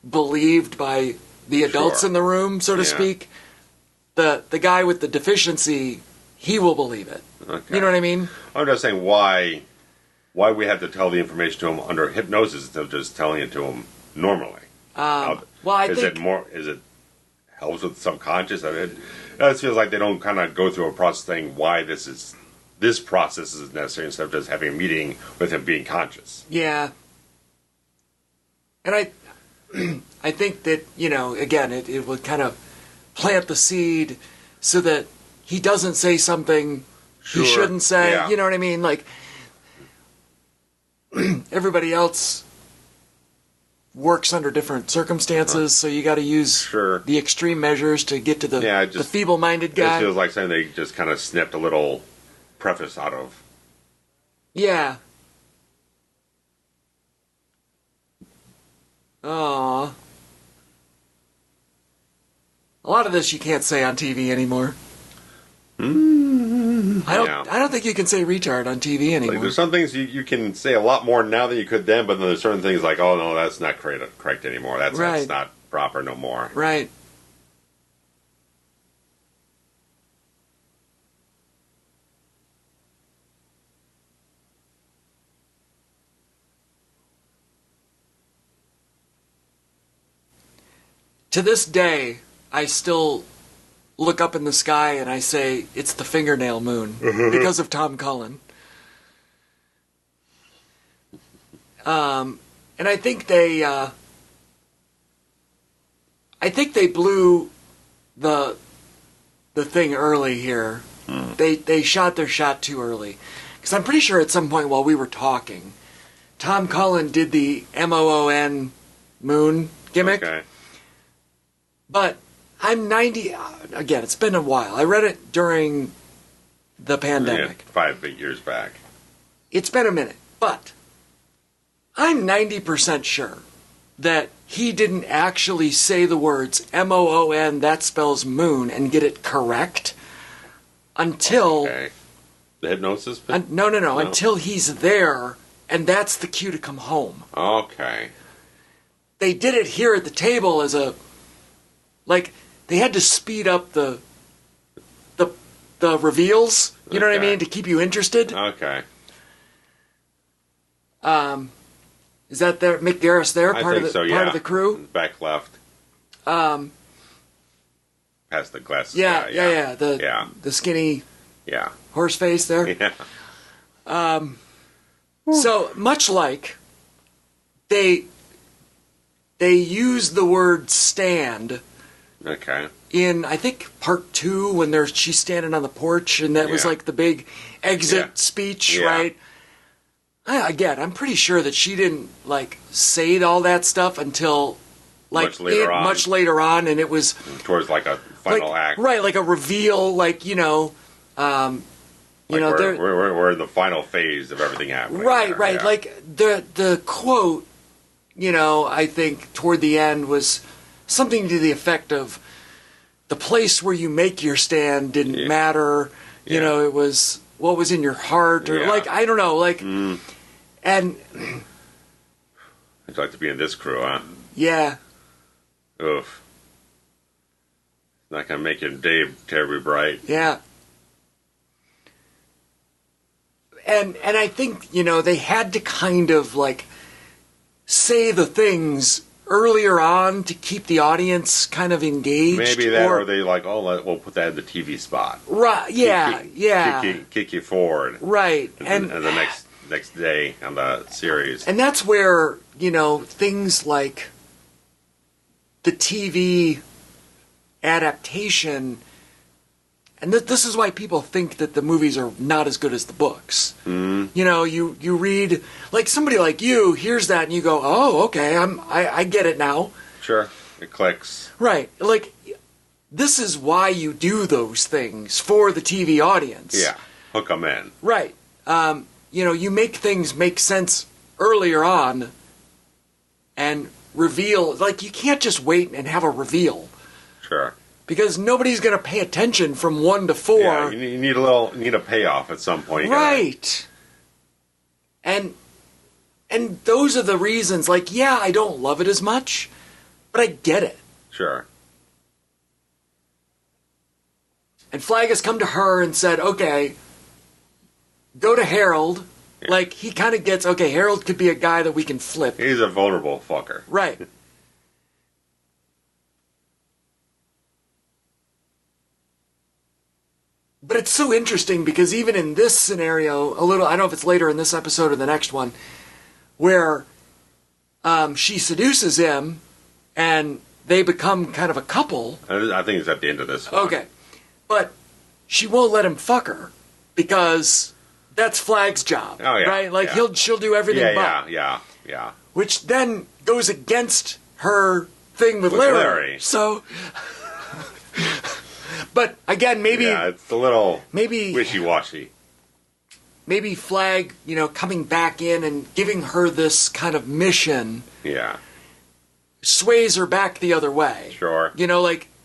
believed by the adults in the room, so to speak, the guy with the deficiency, he will believe it. Okay. You know what I mean? I'm just saying why we have to tell the information to him under hypnosis instead of just telling it to him normally. Well, I think is it helps with subconscious? It feels like they don't kind of go through a process saying why this process is necessary instead of just having a meeting with him being conscious. Yeah. And I think that, again, it would kind of plant the seed so that he doesn't say something he shouldn't say. Yeah. You know what I mean? Like, everybody else works under different circumstances, so you got to use the extreme measures to get to the feeble-minded guy. It feels like something they just kind of snipped a little preface out of. Yeah. Aww. A lot of this you can't say on TV anymore. I don't think you can say retard on TV anymore. Like, there's some things you can say a lot more now than you could then, but then there's certain things like, oh no, that's not correct anymore. That's not proper no more. Right. To this day, I still look up in the sky and I say, it's the fingernail moon, because of Tom Cullen. And I think they blew the thing early here. They shot their shot too early. Because I'm pretty sure at some point while we were talking, Tom Cullen did the MOON moon gimmick. Okay. But I'm 90... Again, it's been a while. I read it during the pandemic. 5 years back. It's been a minute. But I'm 90% sure that he didn't actually say the words MOON, that spells moon, and get it correct until... Okay. The hypnosis? No. Until he's there, and that's the cue to come home. Okay. They did it here at the table as a... Like, they had to speed up the reveals, you know what I mean, to keep you interested. Okay. Is that there, Mick Garris there, part of the crew? Back left. Past the glasses. Yeah. The skinny horse face there. Yeah. So, much like they use the word stand... Okay. In, I think, part 2, when she's standing on the porch, and that was like the big exit speech, right? Again, I'm pretty sure that she didn't, like, say all that stuff until, like, much later on, and it was... Towards, like, a final act. Right, like a reveal, like, we're in the final phase of everything happening. Right. Yeah. Like, the quote, I think, toward the end was... something to the effect of the place where you make your stand didn't matter. You know, it was what was in your heart, or like, I don't know, like, and I'd like to be in this crew, huh? Yeah. Oof. Not gonna make your day terribly bright. Yeah. And I think, they had to kind of like say the things earlier on to keep the audience kind of engaged. Maybe that, or they like, we'll put that in the TV spot. Right, Kick you forward. Right. And the next day on the series. And that's where, things like the TV adaptation, and this is why people think that the movies are not as good as the books. Mm. You read, like somebody like you hears that and you go, oh, okay, I get it now. Sure, it clicks. Right, like this is why you do those things for the TV audience. Yeah, hook them in. Right, you make things make sense earlier on, and reveal, like you can't just wait and have a reveal. Sure. Because nobody's going to pay attention from 1 to 4. Yeah, you need a payoff at some point. Right. And those are the reasons, like, yeah, I don't love it as much, but I get it. Sure. And Flag has come to her and said, okay, go to Harold. Yeah. Like, he kind of gets, okay, Harold could be a guy that we can flip. He's a vulnerable fucker. Right. But it's so interesting because even in this scenario, I don't know if it's later in this episode or the next one, where she seduces him and they become kind of a couple. I think it's at the end of this one. Okay. But she won't let him fuck her because that's Flag's job. Oh, yeah. Right? Like, she'll do everything but. Yeah. Which then goes against her thing with Larry. So... But again, maybe... Yeah, it's a little wishy-washy. Maybe Flag, coming back in and giving her this kind of mission... Yeah. ...sways her back the other way. Sure.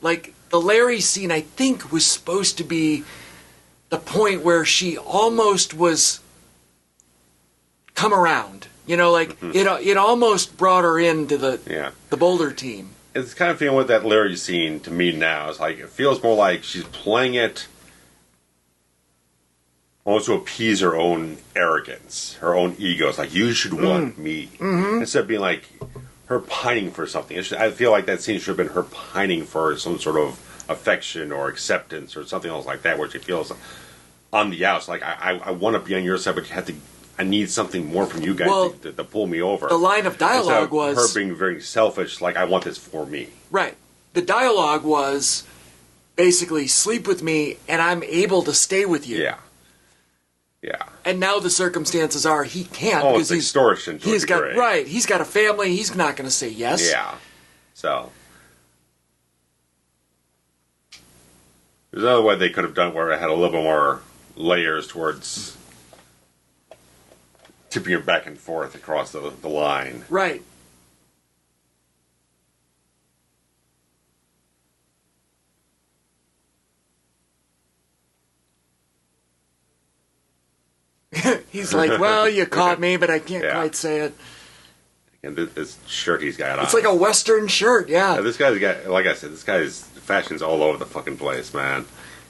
Like the Larry scene, I think, was supposed to be the point where she almost was... come around. It almost brought her into the Boulder team. It's kind of feeling what that Larry scene to me now is like. It feels more like she's playing it almost to appease her own arrogance, her own ego. It's like, you should want me. Mm-hmm. Instead of being like her pining for something. I feel like that scene should have been her pining for some sort of affection or acceptance or something else like that, where she feels on the outs. Like, I want to be on your side, but I need something more from you guys to pull me over. The line of dialogue was... her being very selfish, like, I want this for me. Right. The dialogue was basically, sleep with me and I'm able to stay with you. Yeah. And now the circumstances are he can't. Oh, it's extortion to a degree. Right. He's got a family. He's not going to say yes. Yeah. So... there's another way they could have done where it had a little bit more layers towards... tipping her back and forth across the line. Right. He's like, well, you caught me, but I can't quite say it. And this shirt he's got on. It's like a Western shirt, yeah. This guy's got, like I said, this guy's fashion's all over the fucking place, man.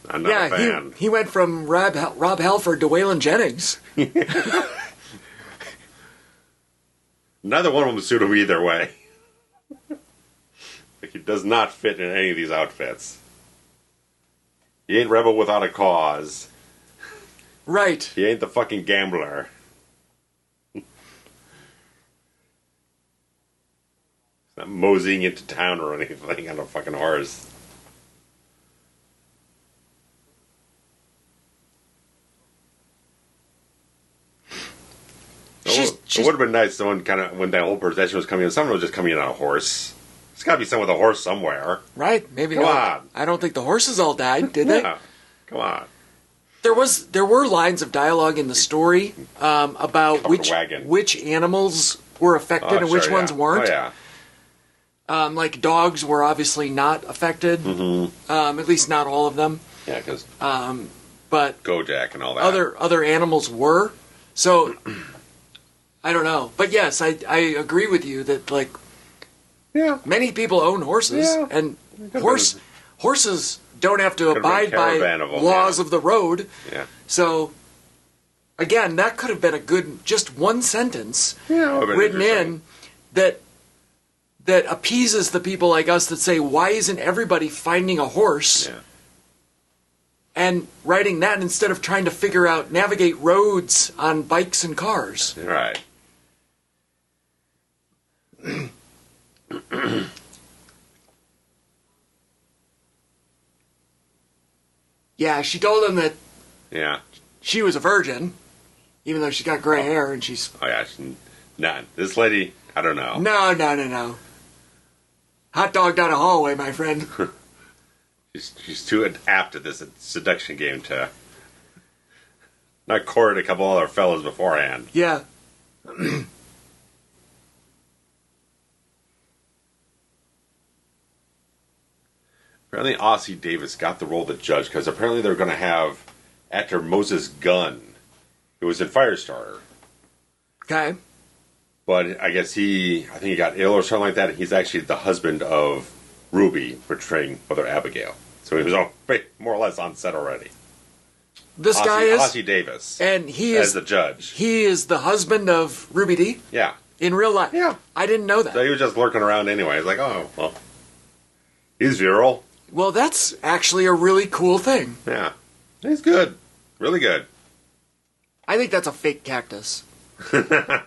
I'm not a fan. He went from Rob Halford to Waylon Jennings. Neither one of them suit him either way. Like, he does not fit in any of these outfits. He ain't rebel without a cause. Right. He ain't the fucking gambler. He's not moseying into town or anything on a fucking horse. It would have been nice when that whole procession was coming in, someone was just coming in on a horse. There's got to be someone with a horse somewhere. Right, maybe Come not. on. I don't think the horses all died, did they? Yeah. Come on. There were lines of dialogue in the story about which animals were affected and which ones weren't. Oh, yeah. Like dogs were obviously not affected, at least not all of them. Yeah, because but Gojek and all that. Other animals were. So I don't know, but yes, I agree with you that like many people own horses, and horses don't have to abide by laws of the road. Yeah. So again, that could have been a good just one sentence written in that appeases the people like us that say, why isn't everybody finding a horse? Yeah. And writing that instead of trying to navigate roads on bikes and cars. Right. Yeah, she told him that she was a virgin, even though she's got gray hair and she's... Oh, yeah. None. This lady, I don't know. No. Hot dog down a hallway, my friend. She's too apt at this seduction game to not court a couple other fellas beforehand. Yeah. Apparently Ossie Davis got the role of the judge because apparently they're going to have actor Moses Gunn, who was in Firestarter. Okay. But I guess I think he got ill or something like that. He's actually the husband of Ruby, portraying Mother Abigail. So he was more or less on set already. This guy is Ossie Davis, and he is as the judge. He is the husband of Ruby Dee. Yeah, in real life. Yeah, I didn't know that. So he was just lurking around anyway. He's like, oh well, he's virile. Well, that's actually a really cool thing. Yeah, he's really good. I think that's a fake cactus.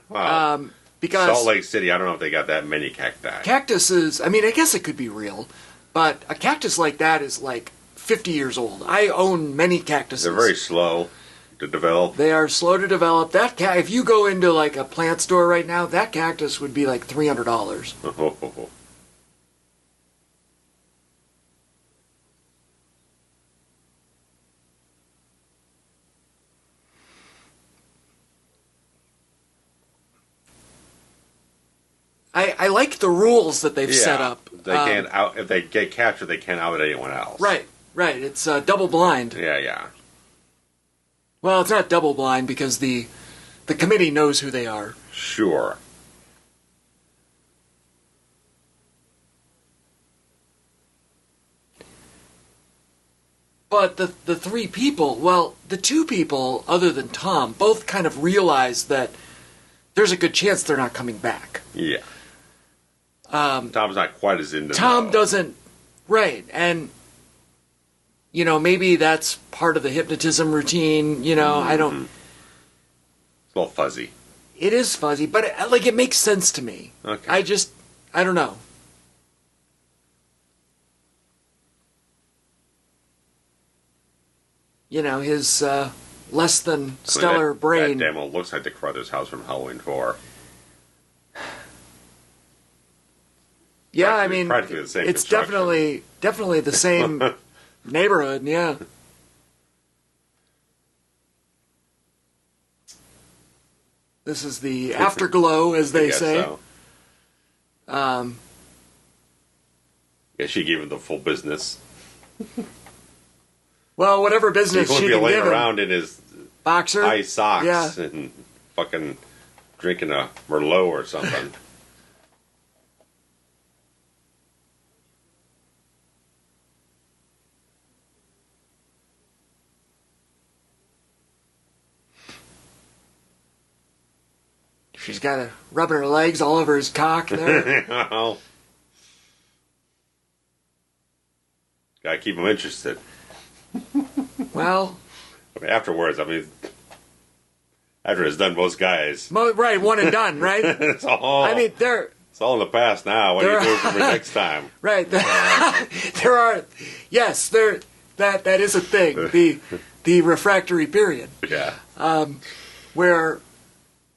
Wow. Because Salt Lake City, I don't know if they got that many cacti. Cactuses, I mean, I guess it could be real, but a cactus like that is like 50 years old. I own many cactuses. They're very slow to develop. They are slow to develop. If you go into like a plant store right now, that cactus would be like $300. I like the rules that they've set up. They can't if they get captured, they can't out anyone else. Right. It's double blind. Yeah. Well, it's not double blind because the committee knows who they are. Sure. But the three people, well, the two people other than Tom, both kind of realize that there's a good chance they're not coming back. Yeah. Tom's not quite as into Tom doesn't, right, and, you know, maybe that's part of the hypnotism routine, you know, I don't... It's a little fuzzy. It is fuzzy, but, it makes sense to me. Okay. I don't know. You know, his less than stellar brain... That demo looks like the Carruthers house from Halloween 4. Yeah, I mean, practically the same it's definitely the same neighborhood, yeah. This is the afterglow, as they say. So. Yeah, she gave him the full business. Well, whatever business she can give him. He wouldn't be laying around in his boxer, high socks and fucking drinking a Merlot or something. She's got a rubbing her legs all over his cock there. Gotta keep him interested. Well, I mean, afterwards, after it's done, most guys. Right, one and done, right? It's all. I mean, it's all in the past now. What do you do for next time? Right. There are. Yes, that is a thing. The refractory period. Yeah. Where,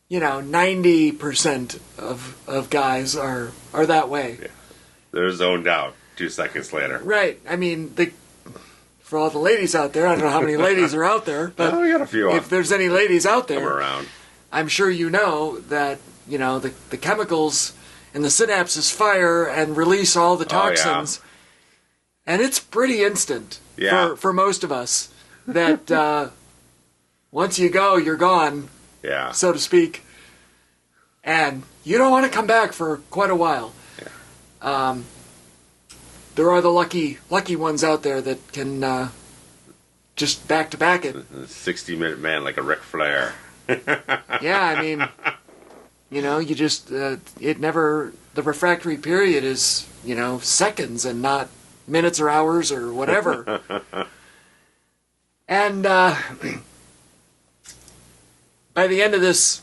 you know, 90% of guys are that way. Yeah. They're zoned out 2 seconds later. Right. I mean, for all the ladies out there, I don't know how many ladies are out there, but we got a few. If there's any ladies out there, around. I'm sure you know that, you know, the chemicals in the synapses fire and release all the toxins. Oh, yeah. And it's pretty instant for most of us that once you go, you're gone. Yeah. So to speak. And you don't want to come back for quite a while. Yeah. There are the lucky ones out there that can just back-to-back it. 60-minute man like a Ric Flair. Yeah, I mean, you know, you just, the refractory period is, you know, seconds and not minutes or hours or whatever. And by the end of this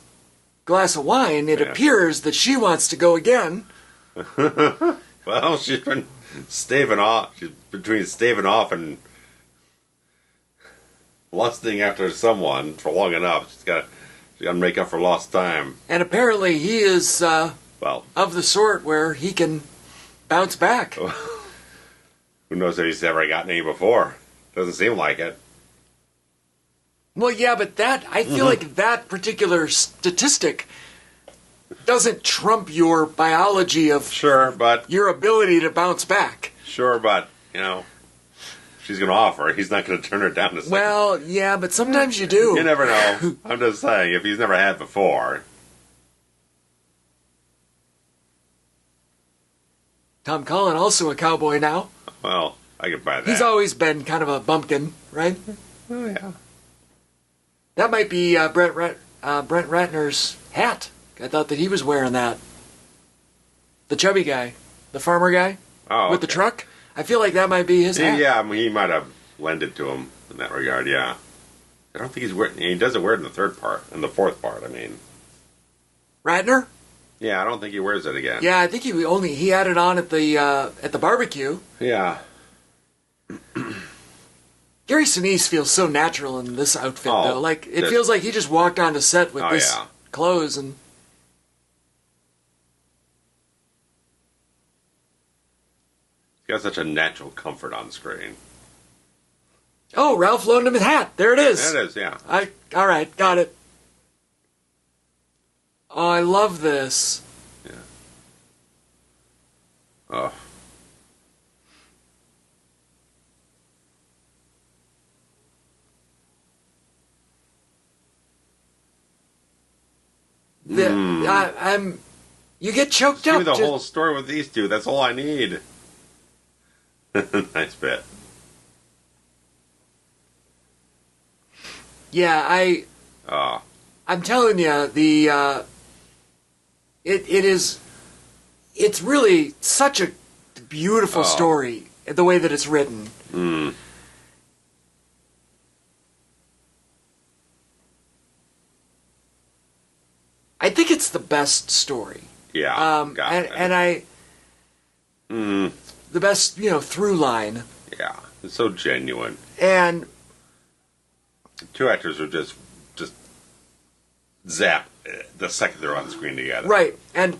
glass of wine, it appears that she wants to go again. Well, she's been staving off. She's between staving off and lusting after someone for long enough. She's got to make up for lost time. And apparently he is of the sort where he can bounce back. Who knows if he's ever gotten any before? Doesn't seem like it. Well, yeah, but I feel like that particular statistic doesn't trump your biology of your ability to bounce back. Sure, but, you know, she's going to offer. He's not going to turn her down. Well, yeah, but sometimes you do. You never know. I'm just saying, if he's never had before. Tom Cullen, also a cowboy now. Well, I could buy that. He's always been kind of a bumpkin, right? Oh, yeah. That might be Brent Ratner's hat. I thought that he was wearing that. The chubby guy. The farmer guy. Oh, with the truck. I feel like that might be his hat. Yeah, I mean, he might have lended to him in that regard, yeah. I don't think he's wearing... He doesn't wear it in the third part. In the fourth part, I mean. Ratner? Yeah, I don't think he wears it again. Yeah, I think he had it on at the barbecue. Yeah. Gary Sinise feels so natural in this outfit, though. Like, it feels like he just walked onto set with this clothes and... He's got such a natural comfort on screen. Oh, Ralph loaned him his hat. There it is. There it is, yeah. All right, got it. Oh, I love this. Yeah. Oh. You get choked Give up. me the whole story with these two. That's all I need. Nice bit. Yeah, I'm telling you, it's really such a beautiful story, the way that it's written. Mm. I think it's the best story. Yeah, the best, through line. Yeah, it's so genuine. And the two actors are just zap the second they're on screen together. Right, and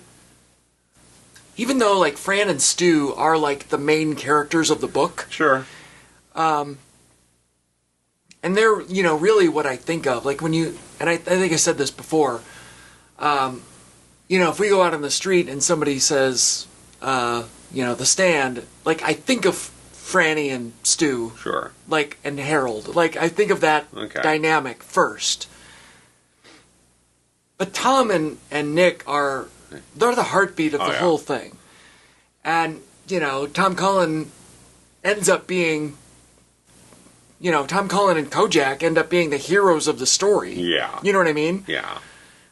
even though like Fran and Stu are like the main characters of the book, sure, and they're really what I think of like when you and I think I said this before. If we go out on the street and somebody says, The Stand, like I think of Franny and Stu, sure, like and Harold, like I think of that dynamic first. But Tom and Nick they're the heartbeat of the whole thing. And, Tom Cullen ends up being, Tom Cullen and Kojak end up being the heroes of the story. Yeah. You know what I mean? Yeah.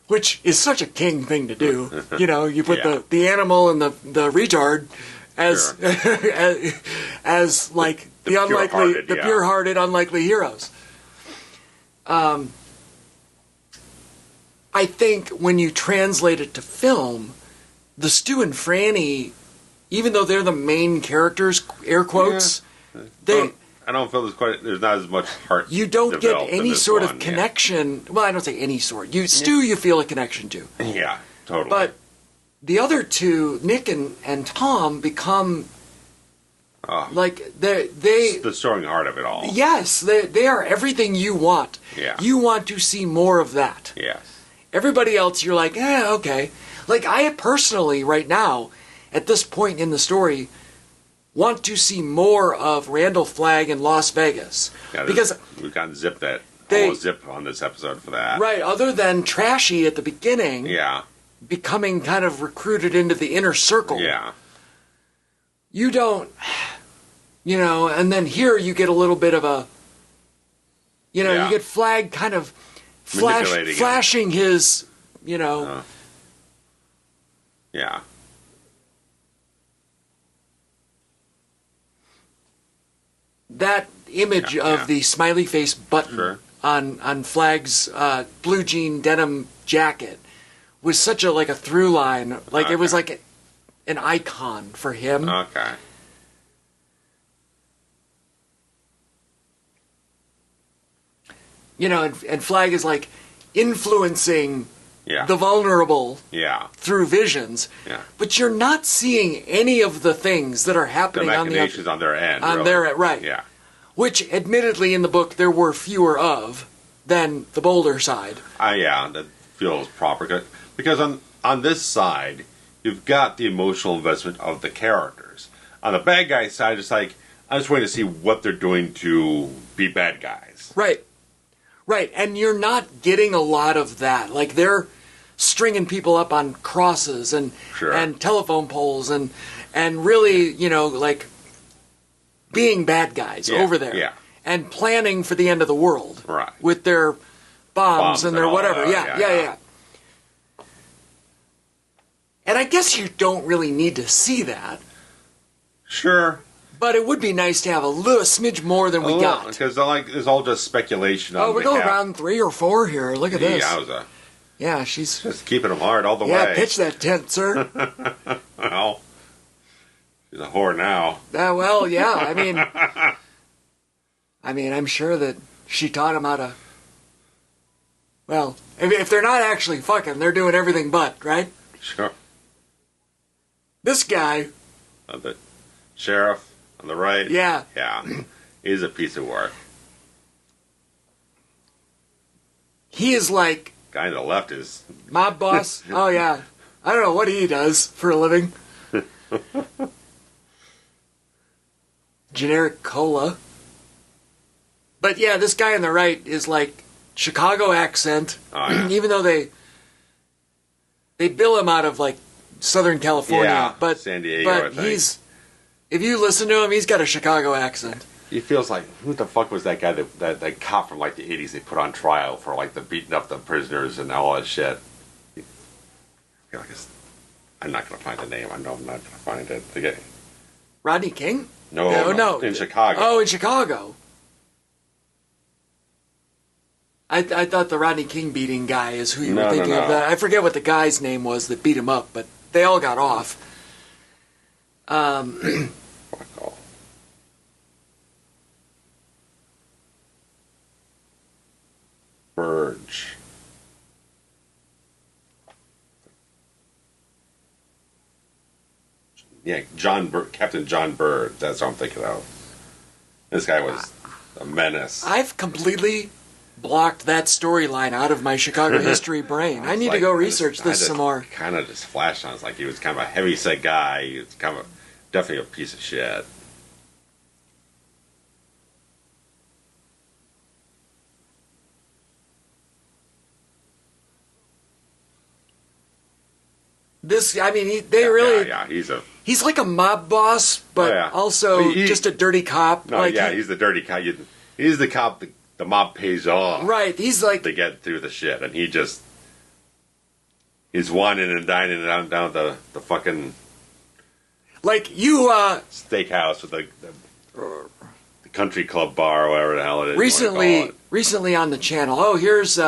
Which is such a king thing to do. You put the animal and the retard as, as like the unlikely, the pure-hearted, unlikely heroes. I think when you translate it to film, the Stu and Franny, even though they're the main characters, air quotes, I don't feel there's not as much heart. You don't get any sort of connection. Yeah. Well, I don't say any sort. Stu, you feel a connection to. Yeah, totally. But the other two, Nick and Tom, become like they the soaring heart of it all. Yes, they are everything you want. Yeah. You want to see more of that. Yes. Everybody else, you're like, okay. Like, I personally, right now, at this point in the story, want to see more of Randall Flagg in Las Vegas. Yeah, because we've gotten almost zip on this episode for that. Right, other than Trashy at the beginning. Yeah. Becoming kind of recruited into the inner circle. Yeah. You don't, and then here you get a little bit of a, you get Flagg kind of flashing his, Yeah. That image of the smiley face button on Flagg's blue jean denim jacket was such a through line. Like it was like an icon for him. Okay. And Flagg is like influencing the vulnerable through visions. Yeah. But you're not seeing any of the things that are happening on their end. On their end, right. Yeah. Which, admittedly, in the book, there were fewer of than the Boulder side. That feels proper. Because on this side, you've got the emotional investment of the characters. On the bad guy side, it's like, I just want to see what they're doing to be bad guys. Right. Right, and you're not getting a lot of that. Like, they're stringing people up on crosses and telephone poles and really, being bad guys over there. Yeah. And planning for the end of the world. Right. With their bombs and their whatever. Yeah. And I guess you don't really need to see that. Sure. But it would be nice to have a smidge more than we got. Because it's all just speculation. We're going round 3 or 4 here. Look at this. Yowza. Yeah, she's... Just keeping them hard all the way. Yeah, pitch that tent, sir. Well, she's a whore now. Well, yeah, I mean, I'm sure that she taught him how to... Well, if they're not actually fucking, they're doing everything but, right? Sure. This guy... The sheriff on the right. Yeah. Yeah. He's a piece of work. He is like... Guy on the left is... Mob boss? Oh, yeah. I don't know what he does for a living. Generic cola. But yeah, this guy on the right is like Chicago accent. Oh, yeah. Even though they bill him out of like Southern California. Yeah, but San Diego, I think. If you listen to him, he's got a Chicago accent. He feels like, who the fuck was that guy, that cop from like the 80s they put on trial for like the beating up the prisoners and all that shit? I feel like I'm not going to find the name. I know I'm not going to find it. Rodney King? No. In Chicago. Oh, in Chicago. I thought the Rodney King beating guy is who you were thinking of. I forget what the guy's name was that beat him up, but they all got off. Burge. Yeah, Captain John Bird. That's what I'm thinking of. This guy was a menace. I've completely blocked that storyline out of my Chicago history brain. I need to go research this some more. Kind of just flashed on us like he was kind of a heavy-set guy. He was kind of definitely a piece of shit. He's like a mob boss, but also just a dirty cop. He's the dirty cop. He's the cop the mob pays off. Right, he's like... to get through the shit, and he's whining and dining down the fucking... Like, you, steakhouse with the country club bar or whatever the hell it is. Recently on the channel, here's,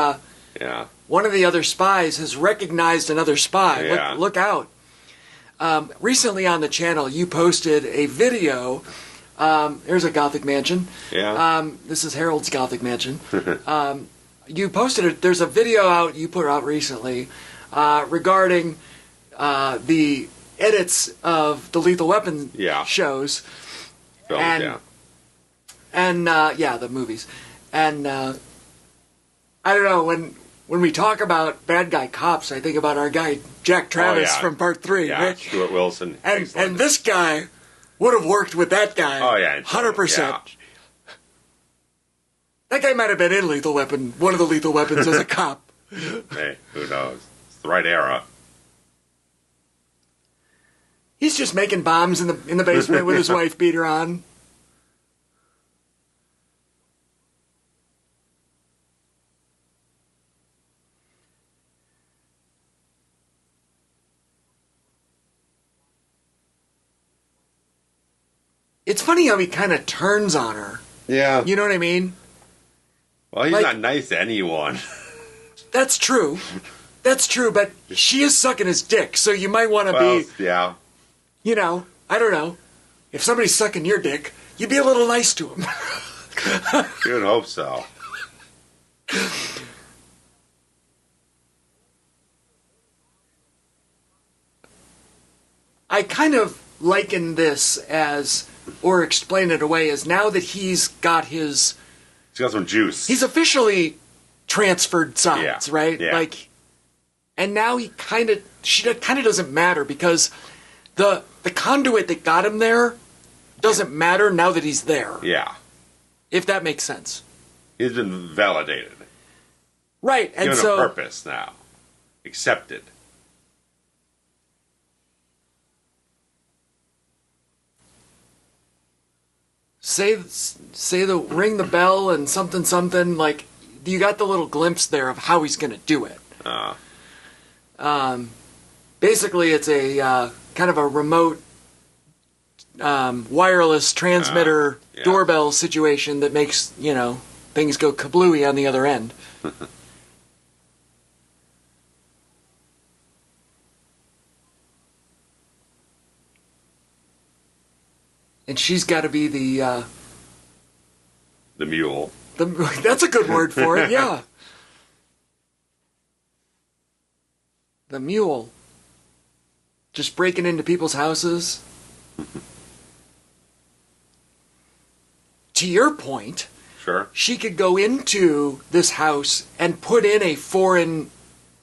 one of the other spies has recognized another spy. Yeah. Look out. Recently on the channel, you posted a video. There's a Gothic mansion. Yeah. This is Harold's Gothic mansion. You posted it. There's a video out you put out recently regarding the edits of the Lethal Weapon shows. Films, and the movies. And I don't know, when we talk about bad guy cops, I think about our guy Jack Travis from Part 3. Yeah, right? Stuart Wilson. And this guy would have worked with that guy. Oh, yeah. 100%. Yeah. That guy might have been in Lethal Weapon, one of the Lethal Weapons as a cop. Hey, who knows? It's the right era. He's just making bombs in the basement with his wife beater on. It's funny how he kind of turns on her. Yeah. You know what I mean? Well, he's not nice to anyone. That's true. That's true, but she is sucking his dick, so you might want to be... Yeah. You know, I don't know. If somebody's sucking your dick, you'd be a little nice to him. You would hope so. I kind of liken this as... or explain it away as now that he's got his... He's got some juice. He's officially transferred sides, right? Yeah. Like, and now she kind of doesn't matter because the conduit that got him there doesn't matter now that he's there. Yeah. If that makes sense. He's been validated. Right, and given a purpose now. Accepted. say the ring the bell and something, like, you got the little glimpse there of how he's going to do it. Basically, it's a kind of a remote wireless transmitter doorbell situation that makes, things go kablooey on the other end. And she's got to be the mule. That's a good word for it, yeah. The mule. Just breaking into people's houses. To your point, sure, she could go into this house and put in a foreign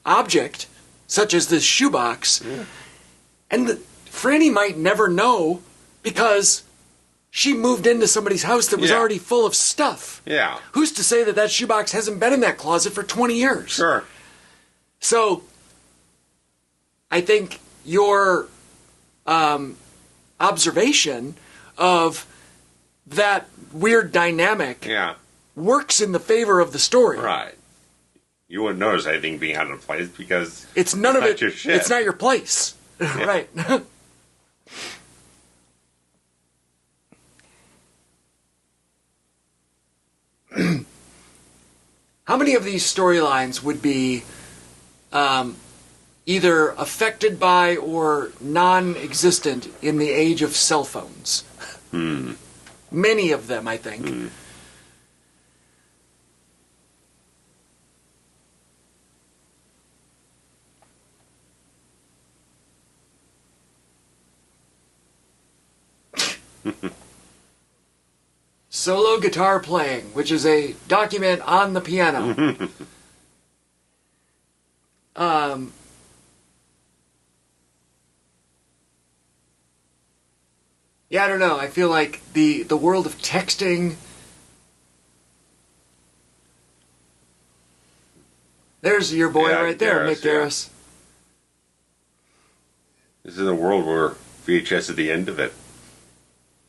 object, such as this shoebox, and Franny might never know because she moved into somebody's house that was already full of stuff. Yeah. Who's to say that shoebox hasn't been in that closet for 20 years? Sure. So, I think your observation of that weird dynamic works in the favor of the story. Right. You wouldn't notice anything being out of place because it's none of it. Your shit. It's not your place. Right. How many of these storylines would be either affected by or non-existent in the age of cell phones? Many of them, I think. Solo guitar playing, which is a document on the piano. Yeah, I don't know. I feel like the world of texting. There's your boy right there, Mick Garris. This is a world where VHS is the end of it.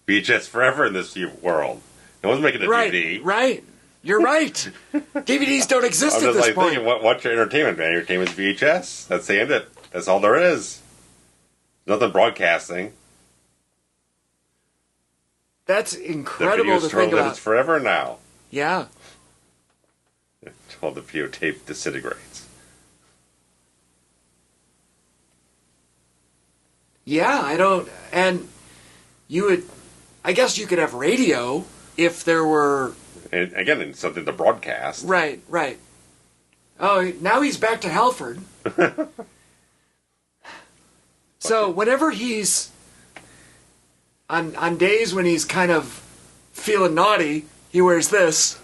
VHS forever in this world. No one's making a DVD. Right. You're right. DVDs don't exist at this point. Thinking, what's your entertainment, man? Entertainment's VHS. That's the end of it. That's all there is. Nothing broadcasting. That's incredible to think about. It's forever now. Yeah. Until the videotape disintegrates. Yeah, I don't... And you would... I guess you could have radio if there were... And again, it's something to broadcast. Right. Oh, now he's back to Halford. So whenever he's... On days when he's kind of feeling naughty, he wears this.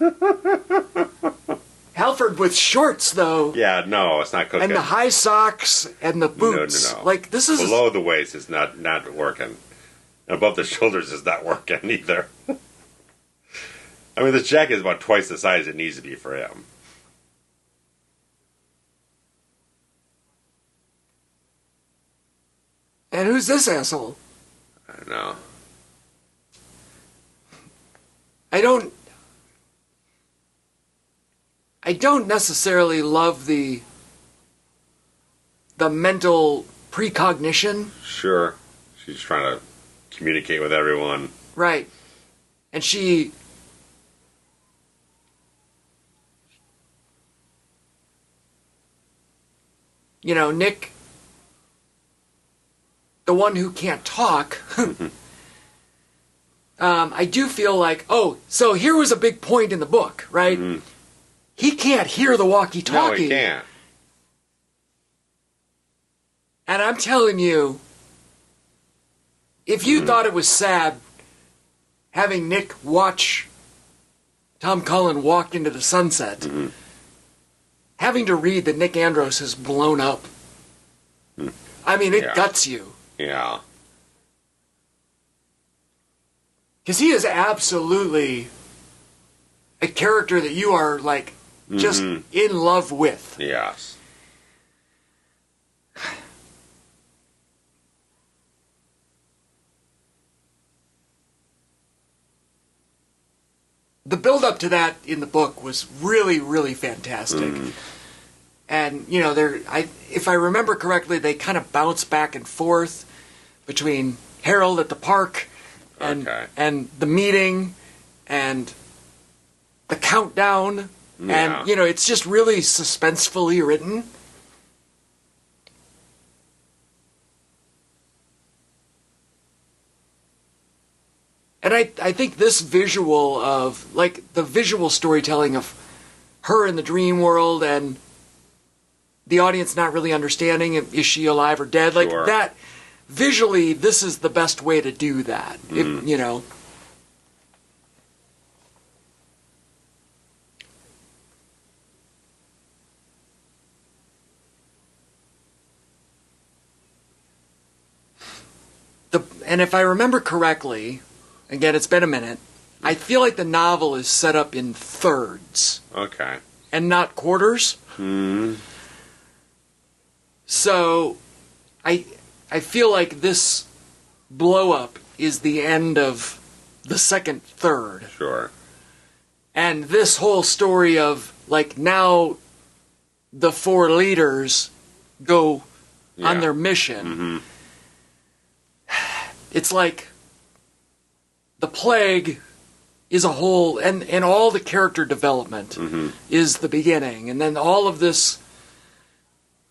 Halford with shorts, though. Yeah, no, it's not cooking. And the high socks and the boots. No. Like, this is... Below the waist is not working. Above the shoulders is not working either. I mean, this jacket is about twice the size it needs to be for him. And who's this asshole? I don't know. I don't necessarily love the mental precognition. Sure. She's trying to communicate with everyone. Right. And she... Nick, the one who can't talk, I do feel like, so here was a big point in the book, right? Mm-hmm. He can't hear the walkie-talkie. No, he can't. And I'm telling you, if you thought it was sad having Nick watch Tom Cullen walk into the sunset, having to read that Nick Andros has blown up, I mean, it guts you. Yeah. Because he is absolutely a character that you are, like, just in love with. Yes. the build-up to that in the book was really, really fantastic. And, you know, if I remember correctly, they kind of bounce back and forth between Harold at the park and the meeting and the countdown. Yeah. And, you know, it's just really suspensefully written. And I think this visual of, like, the visual storytelling of her in the dream world and the audience not really understanding, is she alive or dead? Like, that, visually, this is the best way to do that, you know. And if I remember correctly, again, it's been a minute, I feel like the novel is set up in thirds. Okay. And not quarters. So, I feel like this blow-up is the end of the second third. Sure. And this whole story of, like, now the 4 leaders go on their mission. It's like the plague is a whole, and all the character development is the beginning, and then all of this,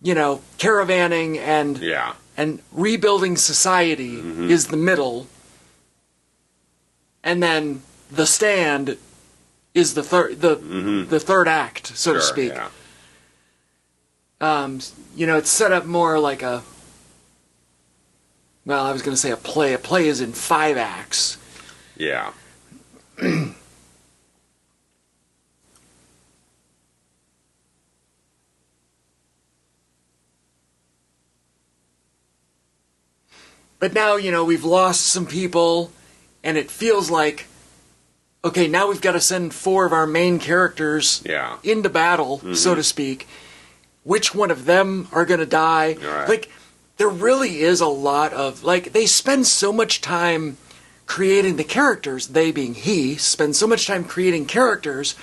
you know, caravanning and rebuilding society is the middle, and then the stand is the third act, so to speak. You know, it's set up more like a, well, I was going to say a play. A play is in 5 acts. Yeah. But now, you know, we've lost some people, and it feels like, okay, now we've got to send 4 of our main characters into battle, so to speak. Which one of them are going to die? Right. Like, there really is a lot of, like, they spend so much time creating the characters, they being he, spend so much time creating characters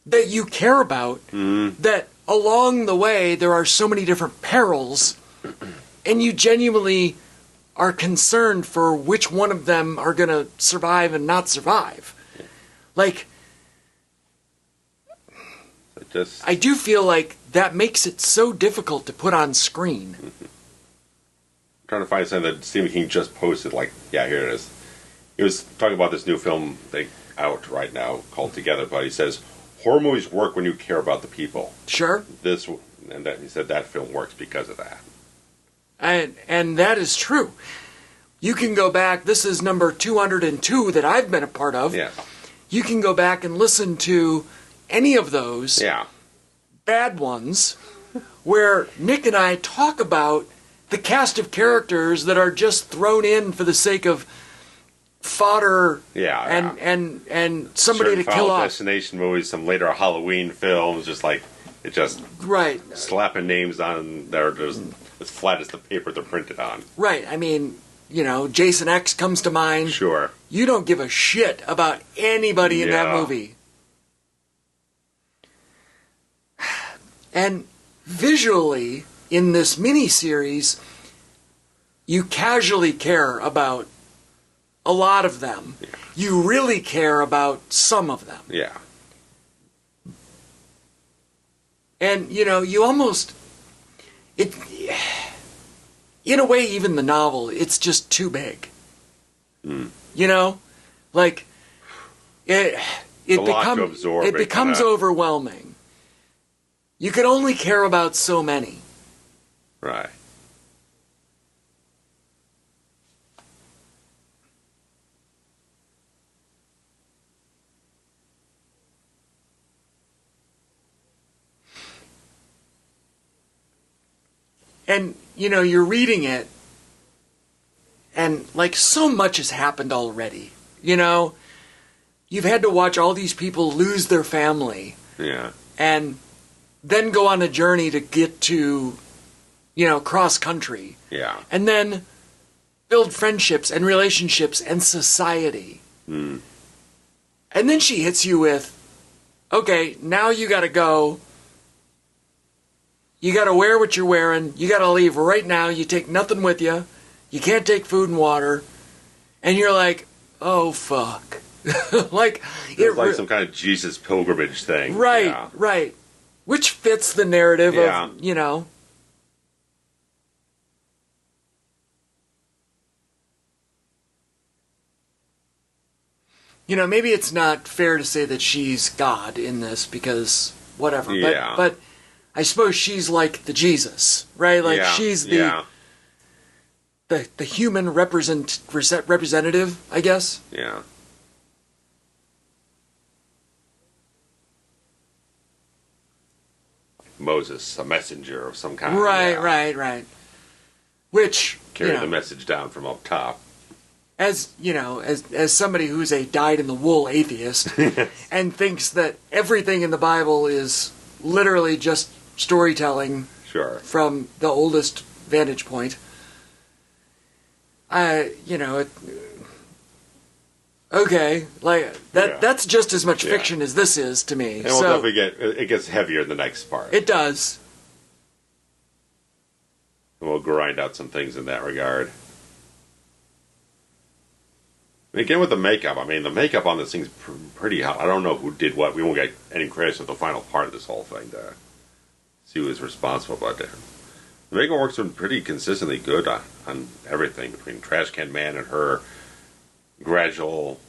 that you care about, that along the way there are so many different perils, and you genuinely are concerned for which one of them are going to survive and not survive. Like, I do feel like that makes it so difficult to put on screen. Trying to find something that Stephen King just posted, like, here it is. He was talking about this new film thing out right now called Together, but he says, horror movies work when you care about the people. Sure. He said that film works because of that. And that is true. You can go back, this is number 202 that I've been a part of. Yeah. You can go back and listen to any of those bad ones where Nick and I talk about the cast of characters that are just thrown in for the sake of fodder and somebody to kill off. Destination movies, some later Halloween films, just like, it just slapping names on there just as flat as the paper they're printed on. Right. I mean, you know, Jason X comes to mind. Sure. You don't give a shit about anybody in that movie. And visually, in this miniseries, you casually care about a lot of them. Yeah. You really care about some of them. Yeah. And, you know, you almost... in a way, even the novel, it's just too big. You know? Like, it becomes overwhelming. You can only care about so many. Right. And, you know, you're reading it, and, like, so much has happened already. You know? You've had to watch all these people lose their family. Yeah. And then go on a journey to get to, you know, cross country. Yeah. And then build friendships and relationships and society. And then she hits you with, okay, now you gotta go. You gotta wear what you're wearing. You gotta leave right now. You take nothing with you. You can't take food and water. And you're like, oh, fuck. Like, it's like some kind of Jesus pilgrimage thing. Right, yeah. right. Which fits the narrative of, maybe it's not fair to say that she's God in this because whatever. Yeah. But I suppose she's like the Jesus, right? Like she's the human representative, I guess. Yeah. Moses, a messenger of some kind. Right. Which carry the message down from up top. As as somebody who's a dyed-in-the-wool atheist and thinks that everything in the Bible is literally just storytelling from the oldest vantage point, okay, like that's just as much fiction as this is to me. And we'll definitely it gets heavier in the next part. It does. And we'll grind out some things in that regard. And again, with the makeup, the makeup on this thing's pretty hot. I don't know who did what. We won't get any credits with the final part of this whole thing to see who was responsible, but the makeup work's been pretty consistently good on everything, between Trash Can Man and her gradual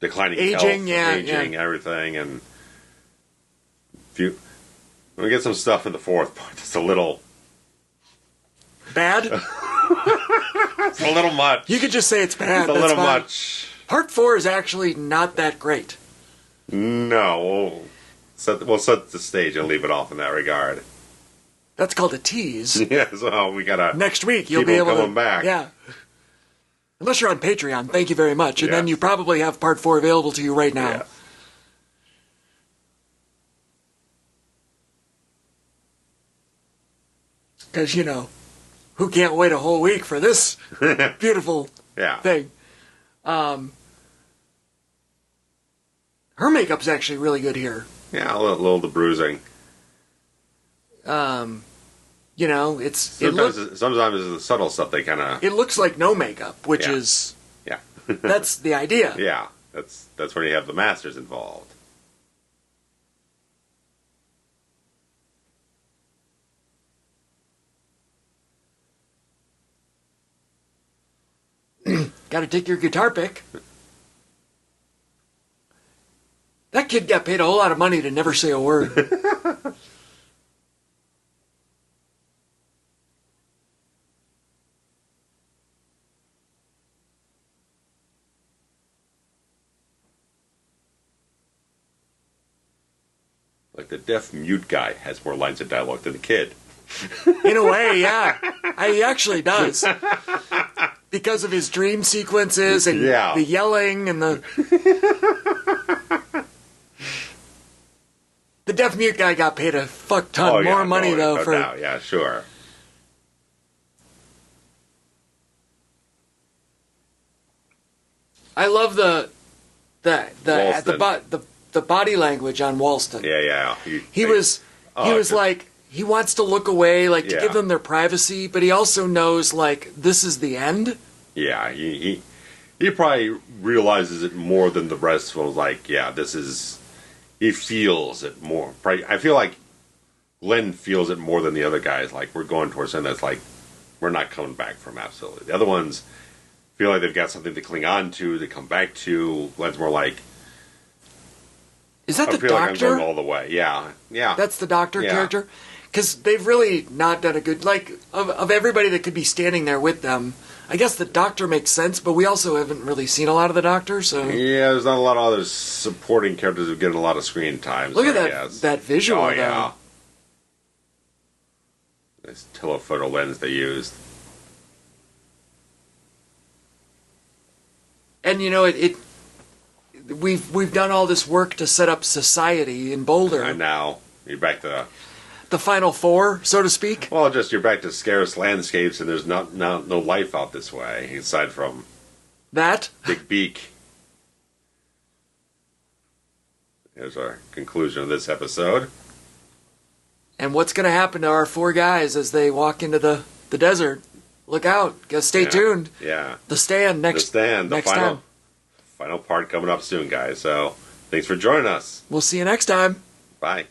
declining aging, health, everything, and we get some stuff in the fourth part that's a little bad. It's a little much. You could just say it's bad. It's a little much. Part 4 is actually not that great. No, we'll set the stage and leave it off in that regard. That's called a tease. Yeah, so we gotta. Next week you'll be able to come back. Yeah. Unless you're on Patreon, thank you very much, and then you probably have Part 4 available to you right now. Yeah. Because who can't wait a whole week for this beautiful thing? Her makeup's actually really good here. Yeah, a little of the bruising. It's sometimes it's the subtle stuff they kind of. It looks like no makeup, which is that's the idea. Yeah, that's where you have the masters involved. Got to take your guitar pick. That kid got paid a whole lot of money to never say a word. Like the deaf mute guy has more lines of dialogue than the kid. In a way, yeah. He actually does. Because of his dream sequences and the yelling and the... The deaf mute guy got paid a fuck ton more money, though. Yeah, sure. I love the body language on Walston. Yeah. He was like... He wants to look away, to give them their privacy, but he also knows, this is the end. Yeah, he probably realizes it more than the rest was this is... He feels it more. I feel like Glenn feels it more than the other guys. We're going towards something that's we're not coming back from, absolutely. The other ones feel like they've got something to cling on to, to come back to. Glenn's more like... Is that the doctor? Like I'm going all the way. Yeah. That's the doctor character? Because they've really not done a good... of everybody that could be standing there with them, I guess the doctor makes sense, but we also haven't really seen a lot of the doctor, so... Yeah, there's not a lot of other supporting characters who get a lot of screen time. Look at that visual, though. Yeah. This telephoto lens they used. And, we've done all this work to set up society in Boulder. And now you're back to... The final four, so to speak? Well, you're back to scarce landscapes, and there's no life out this way, aside from... That? Big Beak. Here's our conclusion of this episode. And what's going to happen to our 4 guys as they walk into the desert? Look out. Stay tuned. Yeah. The Stand next time. Final part coming up soon, guys. So thanks for joining us. We'll see you next time. Bye.